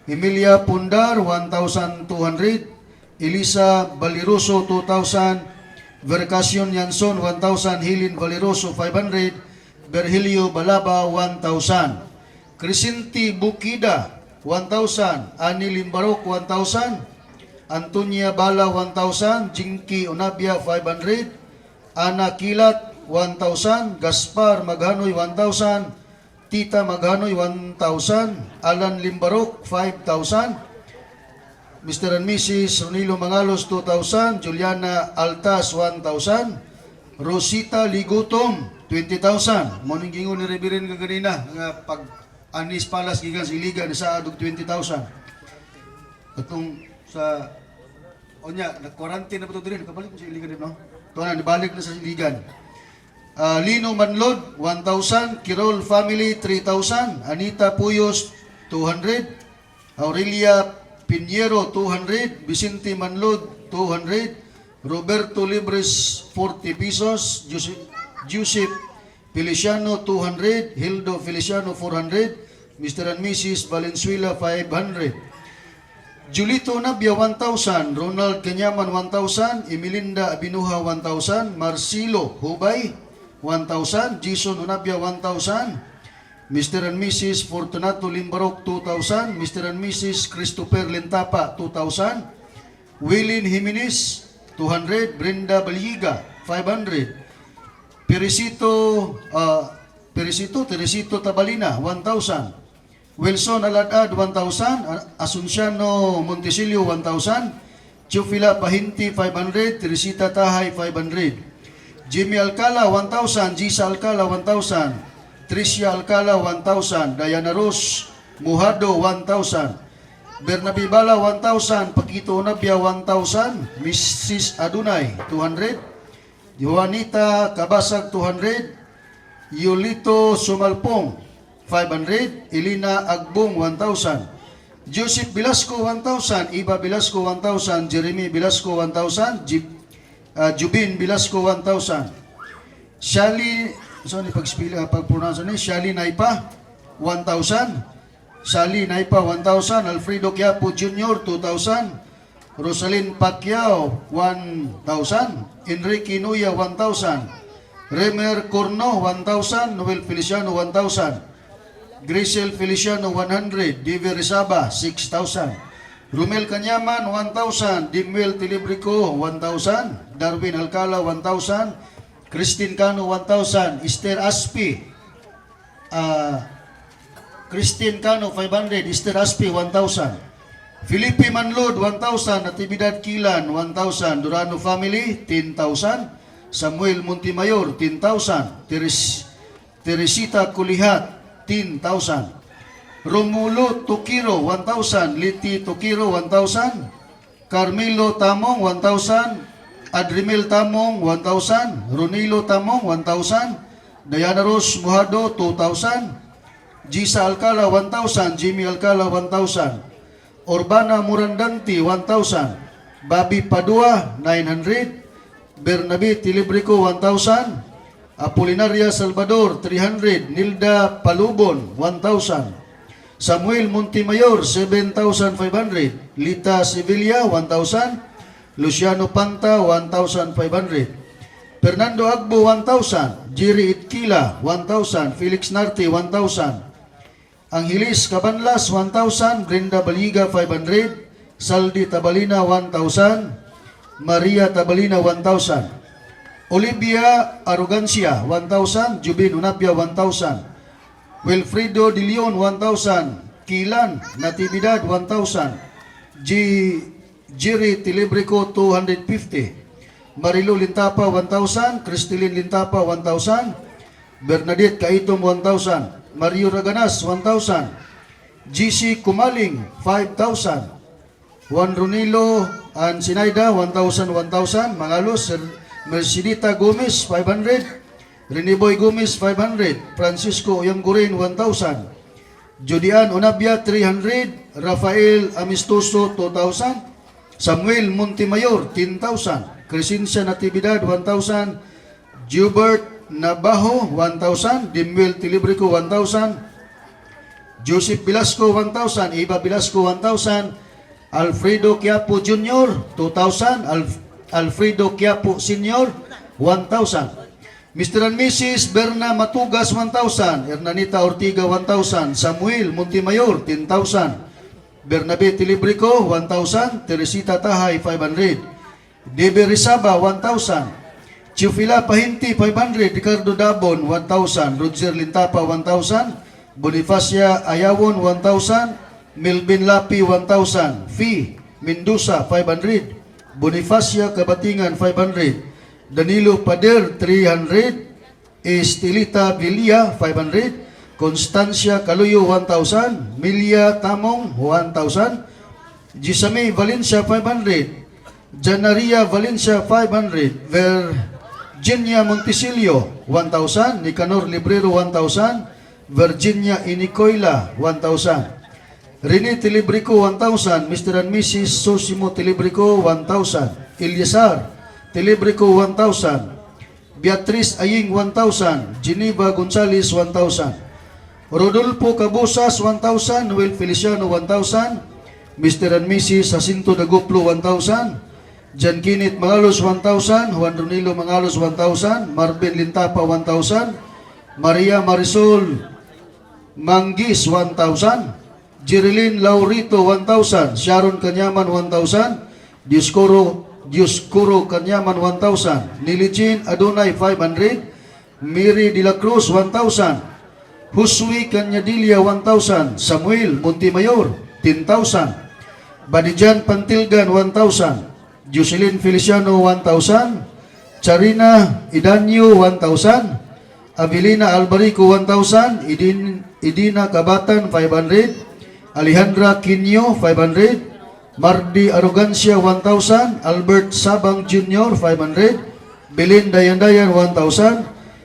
Emilia Pundar, 1,200. Elisa Valeroso, 2,000. Vercacion Yanson, 1,000. Hilin Valeroso, 500. Berhelio Balaba, 1,000. Crescenti Bukida, 1,000. Ani Limbarok, 1,000. Antonia Bala, 1,000. Jinky Onabia, 500. Ana Kilat, 1,000. Gaspar Maghanoy, 1,000. Tita Maghanoy, 1,000. Alan Limbarok, 5,000. Mr. and Mrs. Ronilo Mangalos, 2,000. Juliana Altas, 1,000. Rosita Ligutom, 20,000. Morning gingon ni Reverend kaganina nga pag anis palas gikan sa iligan sa adug 20,000. Katong sa onya na-quarantine na pa to diri, nakabalik mo sa iligan no? To na nibalik na sa iligan. Lino Manlod, 1,000. Kirol Family, 3,000. Anita Puyos, 200. Aurelia Piñero, 200. Vicente Manlod, 200. Roberto Libres, 40 pesos. Joseph Feliciano, 200. Hildo Feliciano, 400. Mr. and Mrs. Valenzuela, 500. Julito Nabia, 1,000. Ronald Canyaman, 1,000. Emilinda Abinuha, 1,000. Marcelo Hubay, 1,000. Jason Unabia, 1,000. Mr. and Mrs. Fortunato Limbarok, 2,000. Mr. and Mrs. Christopher Lentapa, 2,000. Willin Jimenez, 200. Brenda Balyiga, 500. Teresito Tabalina, 1,000. Wilson Aladad, 1,000. Asunciano Montesilio, 1,000. Chufila Pahinti, 500. Teresita Tahay, 500. Jimmy Alcala, 1,000. Gisa Alcala, 1,000. Tricia Alcala, 1,000. Diana Rose Mujado, 1,000. Bernabe Bala, 1,000. Paquito Onabia, 1,000. Mrs. Adunay, 200. Juanita Kabasag, 200. Yolito Sumalpong, 500. Elina Agbong, 1,000. Joseph Velasco, 1,000. Iba Velasco, 1,000. Jeremy Velasco, 1,000. Jubin Velasco, 1,000. Shali, pag-pronounce ni Shali Naipa, 1,000. Shali Naipa, 1,000. Alfredo Quiapo Jr., 2,000. Rosalyn Pacquiao, 1,000. Enrique Nuya, 1,000. Remer Corno, 1,000. Noel Feliciano, 1,000. Grisel Feliciano, 100. Diver Rizaba, 6,000. Rumel Canyaman, 1,000. Dimuel Tilibrico, 1,000. Darwin Alcala, 1,000. Christine Cano, 1,000. Esther Aspi, Christine Cano, 500. Esther Aspi, 1,000. Felipe Manlod, 1,000. Natividad Kilan, 1,000. Durano Family, 10,000. Samuel Montimayor, 10,000. Teresita Kulihat, 10,000. Romulo Tukiro, 1,000. Liti Tukiro, 1,000. Carmelo Tamong, 1,000. Adrimel Tamong, 1,000. Ronilo Tamong, 1,000. Diana Rose Mujado, 2,000. Gisa Alcala, 1,000. Jimmy Alcala, 1,000. Urbana Murandanti, 1,000. Bobby Padua, 900. Bernabe Tilibrico, 1,000. Apolinaria Salvador, 300. Nilda Palubon, 1,000. Samuel Montimayor, 7,500. Lita Sevilla, 1,000. Luciano Panta, 1,500. Fernando Agbo, 1,000. Jerry Itkila, 1,000. Felix Narte, 1,000. Angelis Cabanlas, 1,000. Brenda Baliga, 500. Saldi Tabalina, 1,000. Maria Tabalina, 1,000. Olivia Arrogancia, 1,000. Jubin Unapia, 1,000. Wilfredo De Leon, 1,000. Kilan Natividad, 1,000. Jerry Tilibrico, 250. Marilo Lintapa, 1,000. Cristelin Lintapa, 1,000. Bernadette Kaitom, 1,000. Mario Raganas, 1,000. GC Kumaling, 5,000. Juan Ronilo and Sinaida, 1,000, 1,000. Mangalos, Mercedita Gomez, 500. Reniboy Gomez, 500. Francisco Oyanggurin, 1,000. Judian Onabia, 300. Rafael Amistoso, 2,000. Samuel Montimayor, 10,000. Crescencia Natividad, 1,000. Gilbert Nabajo, 1,000. Dimuel Tilibrico, 1,000. Joseph Velasco, 1,000. Eva Velasco, 1,000. Alfredo Quiapo Jr., 2,000. Alfredo Quiapo Sr., 1,000. Mr. and Mrs. Berna Matugas, 1,000. Hernanita Ortiga, 1,000. Samuel Montemayor, 10,000. Bernabe Tilibrico, 1,000. Teresita Tahay, 500. Debe Rizaba, 1,000. Chufila Pahinti, 500. Ricardo Dabon, 1,000. Roger Lintapa, 1,000. Bonifacia Ayawon, 1,000. Melvin Lapi, 1,000. Fee Mendoza, 500. Bonifacia Kabatingan, 500. Danilo Pader, 300. Estelita Villa, 500. Constancia Caluyo, 1,000. Milia Tamong, 1,000. Gisame Valencia, 500. Janaria Valencia, 500. Virginia Montesilio, 1,000. Nicanor Librero, 1,000. Virginia Inicoila, 1,000. Rene Tilibrico, 1,000. Mr. and Mrs. Sosimo Tilibrico, 1,000. Eliasar Tilibrico, 1,000. Beatrice Aying, 1,000. Geneva Gonzales, 1,000. Rodolfo Cabosas, 1,000. Noel Feliciano, 1,000. Mr. and Mrs. Jacinto Dagoplo, 1,000. Jan Kenneth Mangalos, 1,000. Juan Ronilo Mangalos, 1,000. Marvin Lintapa, 1,000. Maria Marisol Manggis, 1,000. Jerilyn Laurito, 1,000. Sharon Kanyaman, 1,000. Dioscuro Kanyaman, 1,000. Nilijin Adonai, 500. Mary De La Cruz, 1,000. Huswi Kanyadilia, 1,000. Samuel Montemayor, 10,000. Badijan Pantilgan, 1,000. Jocelyn Feliciano, 1,000. Charina Idanyo, 1,000. Avelina Albarico, 1,000. Idina Kabatan, 500. Alejandra Quinyo, 500. Mardi Arrogancia, 1,000. Albert Sabang Jr., 500. Belen Dayandayan, 1,000.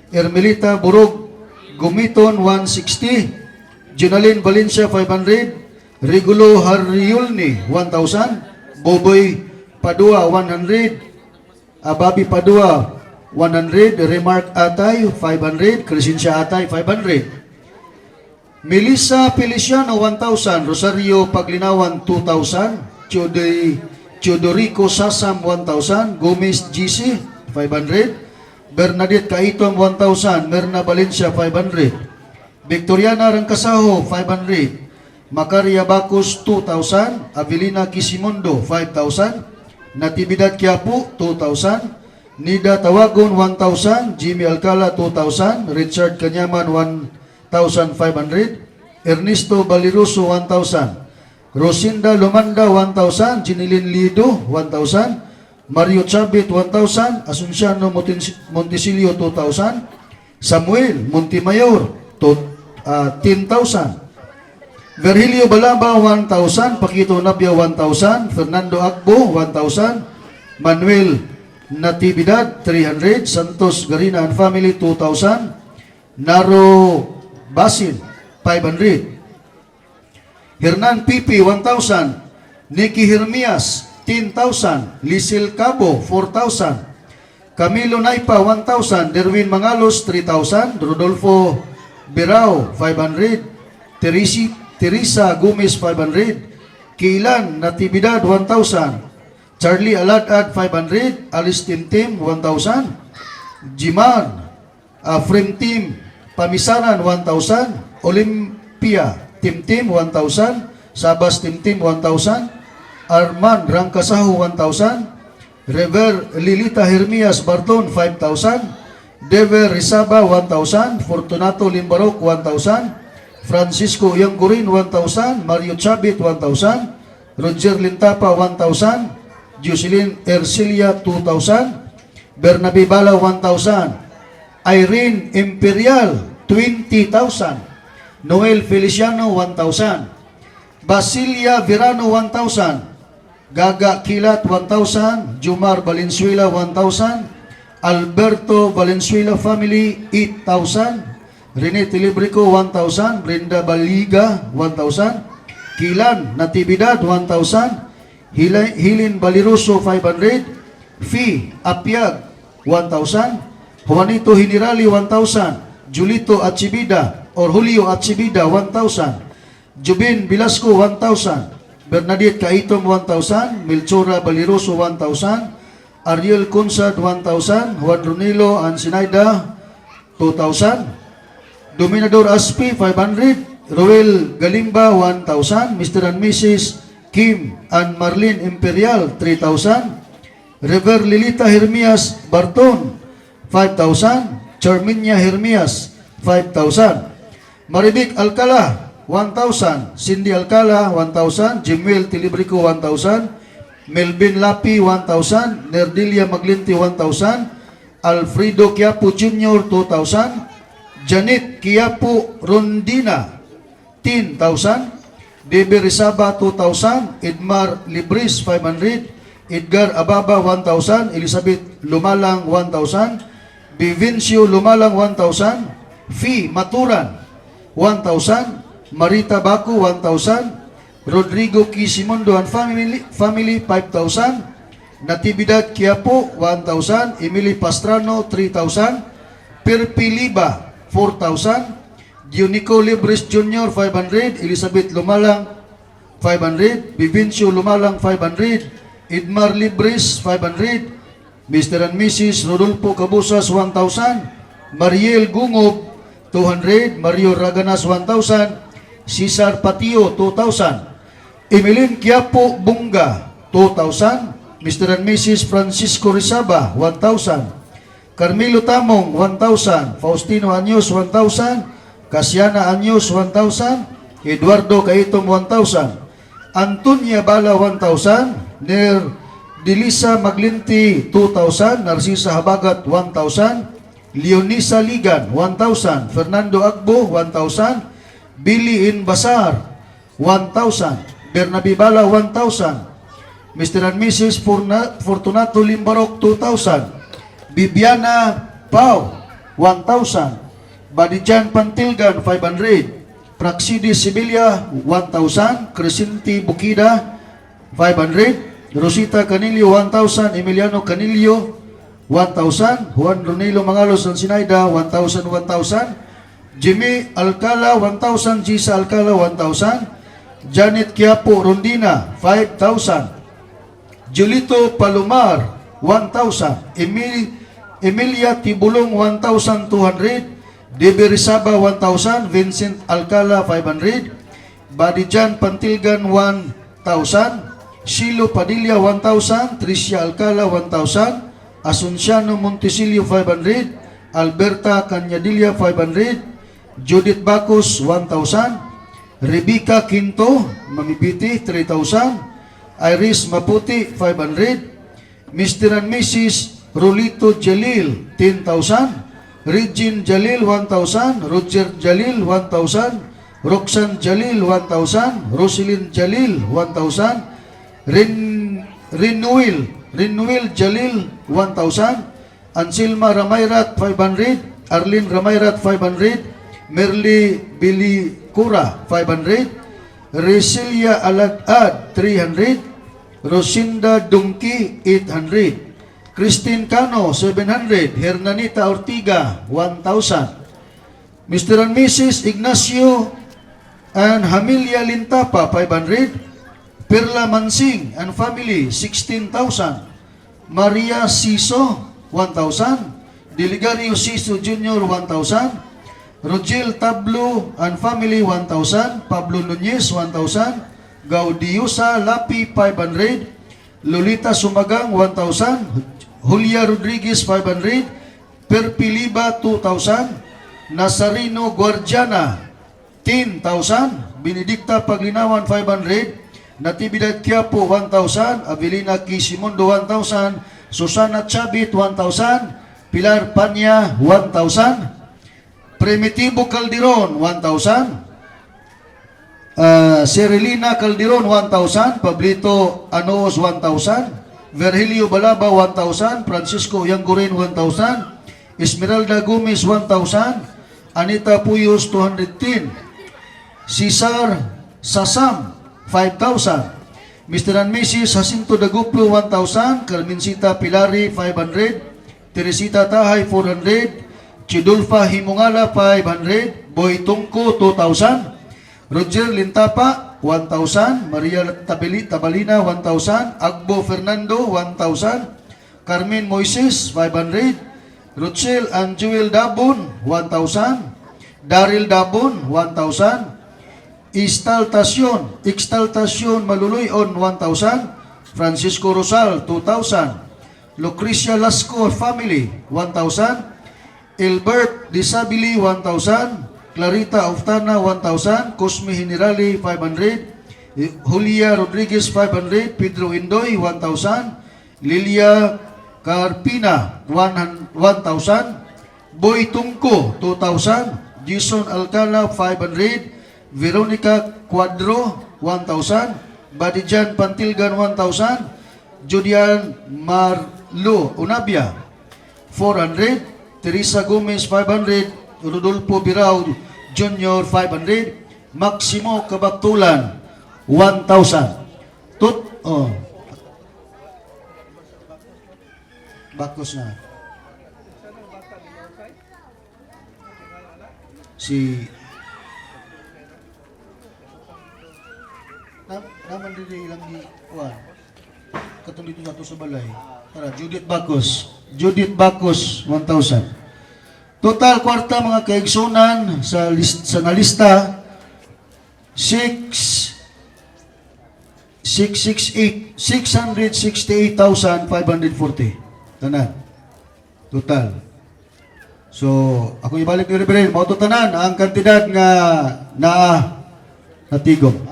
Ermelita Burog Gumiton, 160. Junalyn Valencia, 500. Regulo Hariulni, 1,000. Boboy Padua, 100. Ababi Padua, 100. Remark Atay, 500. Crescencia Atay, 500. Melissa Feliciano, 1,000. Rosario Paglinawan, 2,000. Chodorico Sasam, 1,000. Gomez GC, 500. Bernadette Kaitom, 1,000. Merna Valencia, 500. Victoriana Rangkasaho, 500. Macaria Bacos, 2,000. Avelina Kisimondo, 5,000. Natividad Quiapo, 2,000. Nida Tawagon, 1,000. Jimmy Alcala, 2,000. Richard Kanyaman, 1,500. Ernesto Baliroso, 1,000. Rosinda Lumanda, 1,000. Jinilin Lido, 1,000. Mario Chabit, 1,000. Asunciano Montesilio, 2,000. Samuel Montemayor, 10,000. Virgilio Balaba, 1,000. Paquito Nabia, 1,000. Fernando Akbo, 1,000. Manuel Natividad, 300. Santos Garina and Family, 2,000. Naro Basin, 500. Hernan Pipi, 1,000. Nicky Hermias, 10,000. Lisil Cabo, 4,000. Camilo Naipa, 1,000. Derwin Mangalos, 3,000. Rodolfo Berao, 500. Teresa Gomez, 500. Kailan Natividad, 1,000. Charlie Aladad, 500. Alice Timtim, 1,000. Jiman Frame Team Pamisaran, 1,000. Olympia Timtim, 1,000. Sabas Timtim, 1,000. Arman Rangkasaho, 1,000. Rever Lilita Hermias Barton, 5,000. Dever Rizaba, 1,000. Fortunato Limbarok, 1,000. Francisco Yanggurin, 1,000. Mario Chabit, 1,000. Roger Lintapa, 1,000. Jocelyn Ercilia, 2,000. Bernabe Bala, 1,000. Irene Imperial, 20,000. Noel Feliciano, 1,000. Basilia Verano, 1,000. Gaga Kilat, 1,000. Jumar Valenzuela, 1,000. Alberto Valenzuela Family, 8,000. Rene Tilibrico, 1,000. Brenda Baliga, 1,000. Kilan Natividad, 1,000. Hilin Baliroso, 500. Fee Apiag, 1,000. Juanito Hinirali, 1,000. Julito Achibida or Julio Achibida, 1,000. Jubin Velasco, 1,000. Bernadette Kaitom, 1,000. Melchora Baliroso, 1,000. Ariel Consad, 1,000. Juan Ronilo Ansinaida, 2,000. Dominador Aspi, 500. Roel Galimba, 1,000. Mr. and Mrs. Kim and Marlene Imperial, 3,000. Rever Lilita Hermias Barton, 5,000. Charminia Hermias, 5,000. Maribik Alcala, 1,000. Cindy Alcala, 1,000. Jimuel Tilibrico, 1,000. Melvin Lapi, 1,000. Nerdilia Maglinti, 1,000. Alfredo Quiapo Jr., 2,000. Janet Quiapo Rondina, 10,000. Debe Rizaba, 2,000. Edmar Libris, 500. Edgar Ababa, 1,000. Elizabeth Lumalang, 1,000. Vivencio Lumalang, 1,000. Fee Maturan, 1,000. Marita Baco, 1,000. Rodrigo Quisimondo and family 5,000. Natividad Quiapo, 1,000. Emily Pastrano, 3,000. Perpiliba, 4,000. Dionico Libres Jr., 500. Elizabeth Lumalang, 500. Vivencio Lumalang, 500. Edmar Libres, 500. Mr. and Mrs. Rodolfo Cabusas, 1,000. Mariel Gungob, 200. Mario Raganas, 1,000. Cesar Patio, 2,000. Emeline Quiapo Bunga, 2,000. Mr. and Mrs. Francisco Rizaba, 1,000. Carmelo Tamong, 1,000. Faustino Anyos, 1,000. Casiana Anyos, 1,000. Eduardo Kaitom, 1,000. Antonia Bala, 1,000. Ner Dilisa Maglinti, 2,000. Narcisa Habagat, 1,000. Leonisa Ligan, 1,000. Fernando Agbo, 1,000. Billy Inbasar, 1,000. Bernabe Bala, 1,000. Mr. and Mrs. Fortunato Limbarok, 2,000. Bibiana Pau, 1,000. Badijan Pantilgan, 500. Praxidis Sibilia, 1,000. Crescenti Bukida, 500. Rosita Canillo, 1,000. Emiliano Canillo, 1,000. Juan Ronilo Mangalos ng Sinaida, 1,000, 1,000. Jimmy Alcala, 1,000. Gisa Alcala, 1,000. Janet Quiapo Rondina, 5,000. Julito Palomar, 1,000. Emilia Tibulong, 1,200. Debe Rizaba, 1,000. Vincent Alcala, 500. Badijan Pantilgan, 1,000. Shilo Padilla, 1,000. Tricia Alcala, 1,000. Asunciano Montesilio, 500. Alberta Canyadilla, 500. Judith Bacos, 1,000. Rebecca Quinto Mamipiti, 3,000. Iris Maputi, 500. Mr. and Mrs. Rolito Jalil, 10,000. Regine Jalil, 1,000. Roger Jalil, 1,000. Roxanne Jalil, 1,000. Roselyn Jalil, 1,000. Renwil Jalil, 1,000. Anselma Ramayrat, 500. Arlene Ramayrat, 500. Merly Bilicura, 500. Resilia Alagad, 300. Rosinda Dungki, 800. Christine Cano, 700. Hernanita Ortiga, 1,000. Mr. and Mrs. Ignacio and Hamilia Lintapa, 500. Perla Mansing and family, 16,000. Maria Siso, 1,000. Diligario Siso Jr., 1,000. Rogel Tablo and family, 1,000. Pablo Nunez, 1,000. Gaudiosa Lapi, 500. Lolita Sumagang, 1,000. Julia Rodriguez, 500. Perpiliba, 2,000. Nazarino Guardiana, 10,000. Benedicta Paglinawan, 500. Natividad Quiapo, 1,000. Avelina Quisimondo, 1,000. Susana Chabit, 1,000. Pilar Panya, 1,000. Primitivo Calderon, 1,000. Cerilina Calderon, 1,000. Pablito Anoos, 1,000. Virgilio Balaba, 1,000. Francisco Yangurin, 1,000. Esmeralda Gomez, 1,000. Anita Puyos, 210. Cesar Sasam, 5,000. Mr. and Mrs. Jacinto Daguplo, 1,000. Carmencita Pilari, 500. Teresita Tahay 400, Chidulfa Himungala 500, Boy Tungko 2,000, Roger Lintapa 1,000, Maria Tabalina 1,000, Agbo Fernando 1,000, Carmen Moises 500, Rochelle Anjuel Dabon 1,000, Daryl Dabon 1,000, Extaltacion Maluluyon 1,000, Francisco Rosal 2,000, Lucrecia Lasco Family 1,000, Elbert Disabili 1,000, Clarita Oftana 1,000, Cosme Generali 500, Julia Rodriguez 500, Pedro Indoy 1,000, Lilia Carpina 1,000, Boy Tungko 2,000, Jason Alcala 500, Veronica Cuadro 1,000, Badijan Pantilgan 1,000, Julian Marlo Unabia 400, Teresa Gomez 500, Rodolfo Birao Jr. 500, Maximo Kabaktulan 1,000. Bakos na. Si naman din ilang di kuan. Katong dito sa to sa balay. Tara, Judith Bakos 1,000. Total kwarta mga kaigsunan sa nalista 668,540. Tanan. Total. So, ako ibalik ni Reverend, mao to tanan ang kantidad nga natigom.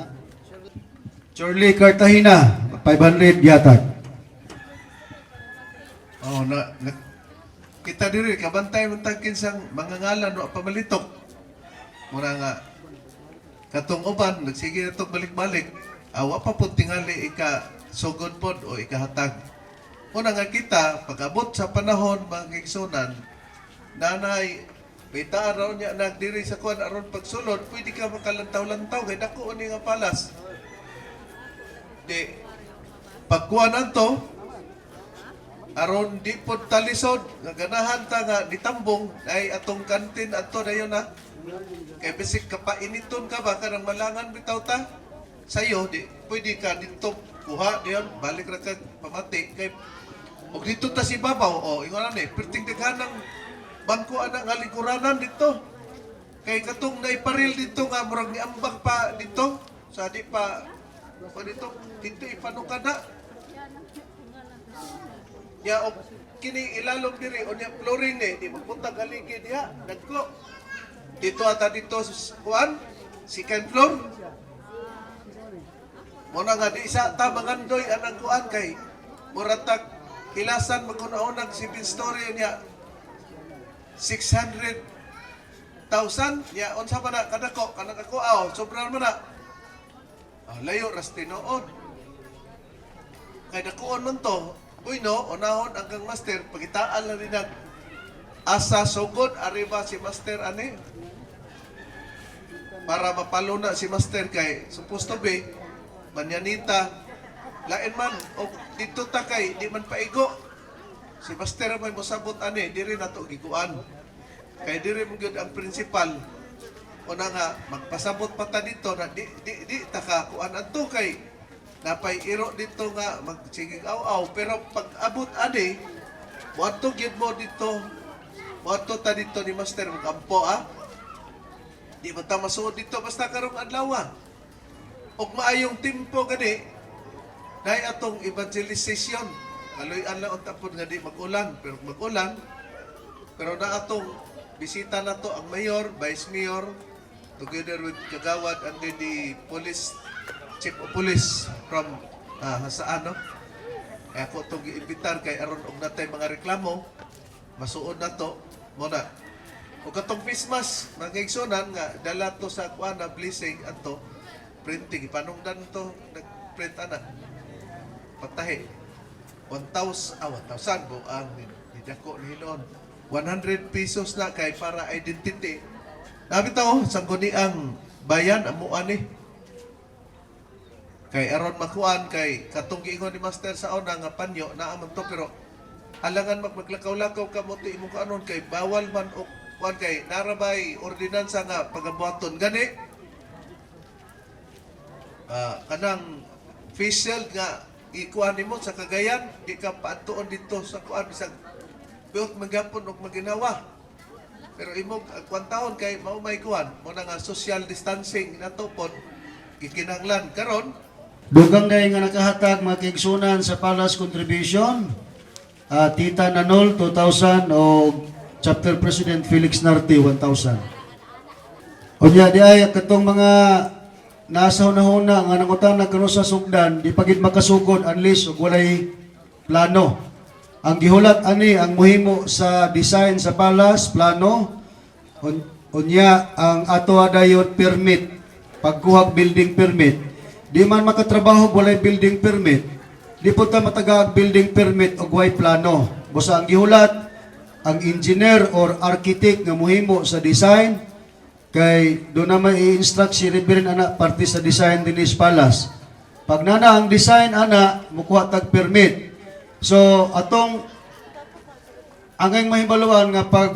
Charlie Cartagena 500 yatag. Oh, kita diri kabantay mo tagkin sang mga ngalan wa pamalitok. Mura nga katong uban nagsige na balik-balik. Awa pa pud tingali ika sugod pod o ikahatag. Muna nga kita pag-abot sa panahon mga kaigsunan, nanay bita araw niya nagdiri sa kuan aron pagsulod, pwede ka makalantaw-lantaw kay dako ni nga palas. Di pagkuan anto aron di pod talisod nga ganahan ta nga ditambong ay atong kantin ato dayon na kay bisik kapainiton ka ba kanang malangan bitaw ta sayo di pwede ka dito kuha diyon balik ra ka pamati kay og dito ta si babaw o ingon ni perting daghanang bangko ana nga lingkuranan dito kay katong naiparil dito nga murag niambak pa dito sa di pa dito ipanukan na. Ya og kini ilalom diri o niya flooring ni di magpunta galigid diha dagko dito ata dito kuan second floor mo na nga di isa ta mangandoy anang kuan kay muratak ilasan magkunaunag 7 story niya 600,000 ya unsa man na kadako kanang ako sobra man na layo ras tinuod kay dakuon man to. Uy no, unahon hanggang master, pagitaan lang rin asa sugod, arriba si master ani. Para mapalo na si master kay, supposed to be, manyanita, lain man, o dito ta kay, di man paigo. Si master may musabot ani, di rin nato giguan. Kay di rin magyud ang principal. Una nga, magpasabot pa ta dito, na di taka kuan ato kay, napay iro dito nga magsigig aw pero pag abot ani moadto gyud mo dito moadto ta dito ni master magampo di man ta masuod dito basta karong adlaw og maayong tempo gani nay atong evangelization kaloy-an lang tapod nga di magulan pero na atong bisita na to ang mayor vice mayor together with kagawad and the police chief of police from sa ano kaya ako itong iimbitar kay aron og natay mga reklamo masuod na to muna o katong Christmas mga kaigsunan nga dala to sa kuan na blessing ato printing panungdan to nagprint ana patahi 1,000 buang ni dako ni hinon 100 pesos na kay para identity nabitaw sa guniang bayan amo ani kay aron makuan kay katong giingon ni master sa una nga panyo naa man to pero alangan maglakaw-lakaw ka mo ti imong kanon kay bawal man o kuan kay narabay ordinansa nga pagabuhaton gani kanang face shield nga ikuan nimo sa Cagayan di ka paadtuon dito sa kuan bisag buot magyapon og maginawa pero imong kuan taon kay mao may kuan mo na nga social distancing nato pod gikinahanglan karon Dugang dahil nga nakahatag mga kaigsunan sa Palace Contribution, Tita Nanol, 2,000 o Chapter President Felix Narti, 1,000. O niya, di ay katong mga nasa hunahuna nga nangutan na kano sa sugdan, di pagid makasugod unless og walay plano. Ang gihulat ani ang muhimo sa design sa Palace, plano, unya ang ato adayot permit, pagkuhag building permit. Di man makatrabaho walay building permit, di po ta matagaag building permit o walay plano. Basta ang gihulat, ang engineer or architect nga muhimo sa design, kay doon naman i-instruct si Reverend ana parte sa design din is Palace. Pag nana ang design ana, mukuha tag permit. So atong angay mahibaluan nga pag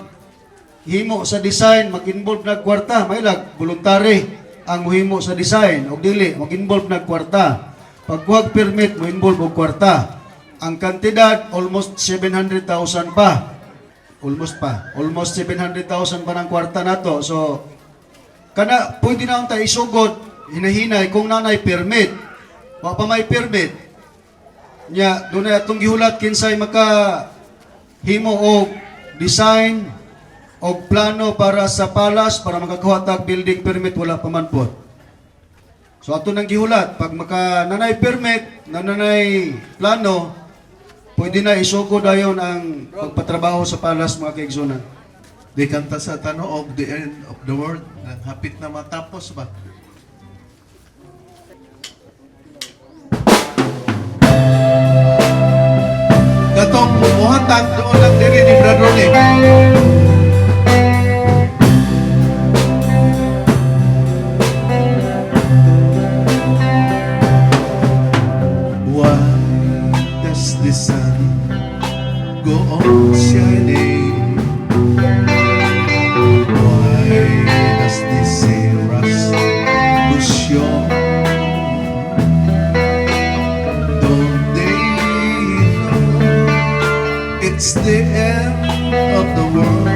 himo sa design mag-involve na kwarta, may lag voluntary ang muhimo sa design og dili mag-involve na kwarta. Pag kuhag permit mo involve og kwarta. Ang kantidad almost 700,000 pa. Almost 700,000 pa ng kwarta nato. So kana pwede na ang tayo isugod hinahinay kung nanay permit. Wa pa may permit. Nya dunay atong gihulat kinsay maka himo og design og plano para sa Palace para makakuha tag building permit wala pa man po. So ato nang gihulat pag maka nanay permit, nanay plano, pwede na isuko dayon ang pagpatrabaho sa Palace mga kaigsunan. di kanta sa tanog the end of the world na hapit na matapos ba katong muhatag doon lang diri ni Brother Nick. Why does the sun go on shining? Why does the cirrus push on? Don't they know it's the end of the world?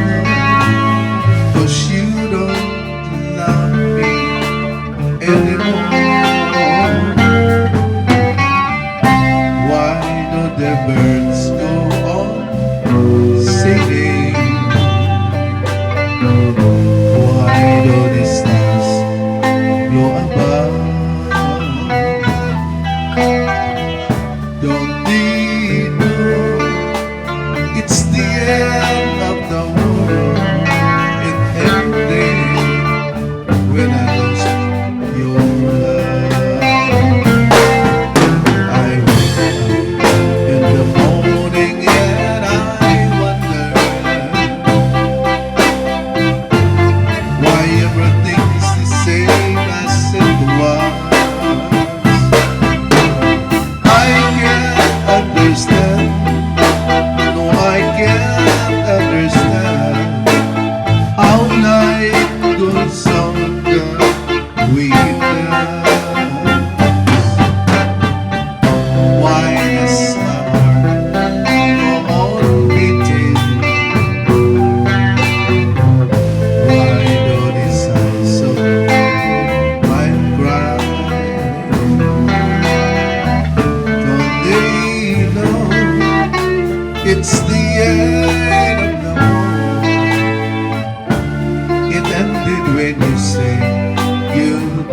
'Cause you don't love me anymore. Why do the birds go on singing? Why do the stars glow above? Don't they know it's the end of the world? It ended when I lost your love. I wake up in the morning and I wonder why everything is the same as it was. I can't understand. No, I can't understand how life goes on without. Why does my heart go on beating? Why do these eyes so bright cry? Don't they know it's the end of the world? It ended when you say goodbye.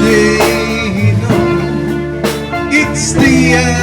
They know it's the end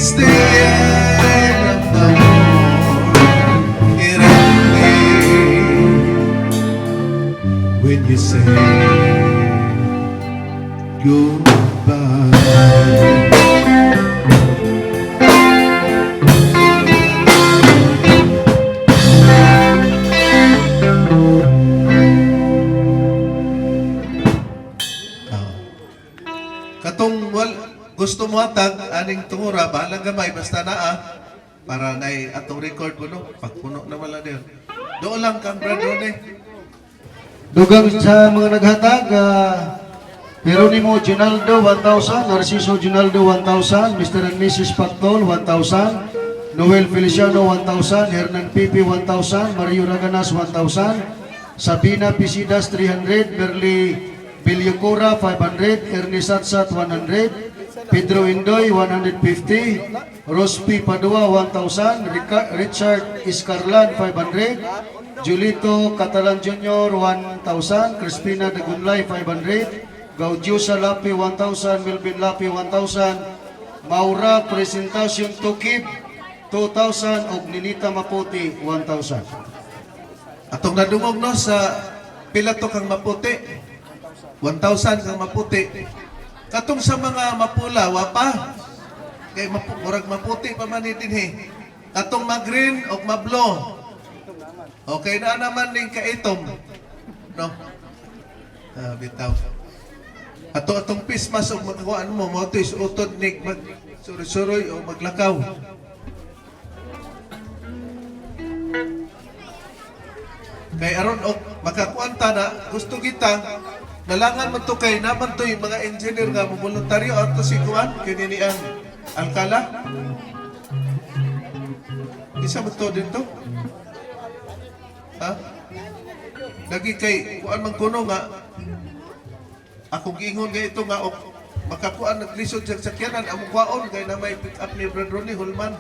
It's the end of the road. It ends when you say goodbye. Katong gusto mo hatag aning tungura bahala gamay basta naa para nay atong record kuno pagpuno na wala din. Doon lang kang brother ni. Dugang sa mga naghatag, Jeronimo Junaldo 1,000, Narciso Junaldo 1,000, Mr. and Mrs. Pactol 1,000, Noel Feliciano 1,000, Hernan Pipi 1,000, Mario Raganas 1,000, Sabina Pisidas 300, Berly Bilyocura 500, Ernest Satsat 100, Pedro Indoy 150, Rospi Padua 1,000, Richard Iscarlan 500, Julito Catalan Jr. 1,000, Crispina Dagunlay 500, Gaudio Salapi 1,000, Melvin Lapi 1,000, Maura Presentacion Tukib 2,000 ug Ninita Maputi 1,000. Atong nadungog no sa pila to kang maputi. 1,000 kang maputi. Katong sa mga mapula wa pa. Kay murag maputi pa man dinhi. Katong mag-green o mablo. Okay na naman ning kaitom. No. Bitaw. Atong pismas og magkuan mo mo to is utod nig mag suroy-suroy o maglakaw. Kay aron og makakuan ta na gusto kita nalangan man to kay naman to yung mga engineer nga voluntaryo ato si kuan kini ni ang Alcala. Isa mo to dito? Ha? Lagi kay kuan man kuno nga ako giingon kay ito nga og makakuan naglisod sa sakyanan among kwaon kay na may pick up ni Brother Ronnie Hulman.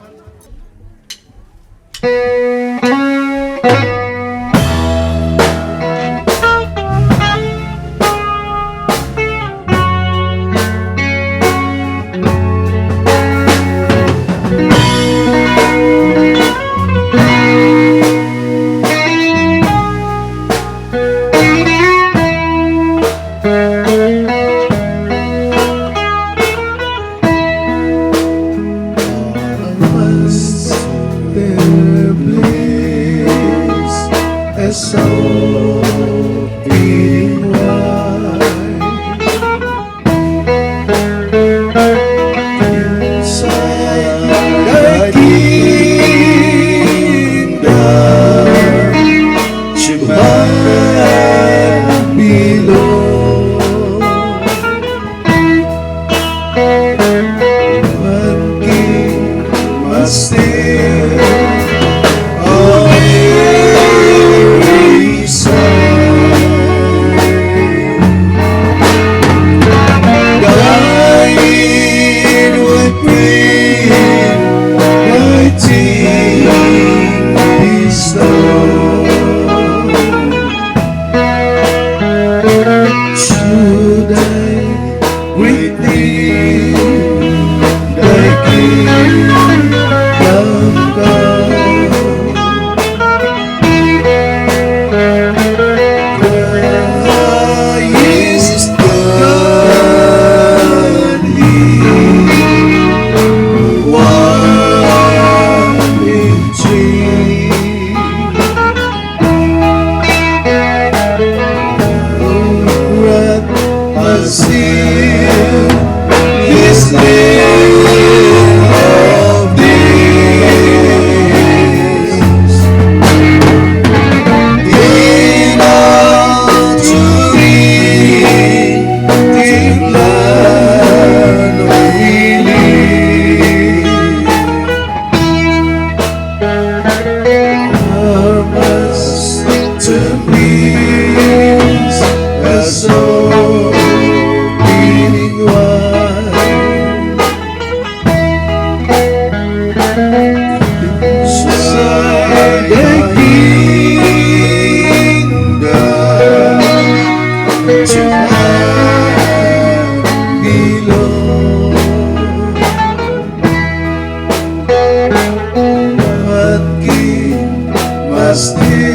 justice.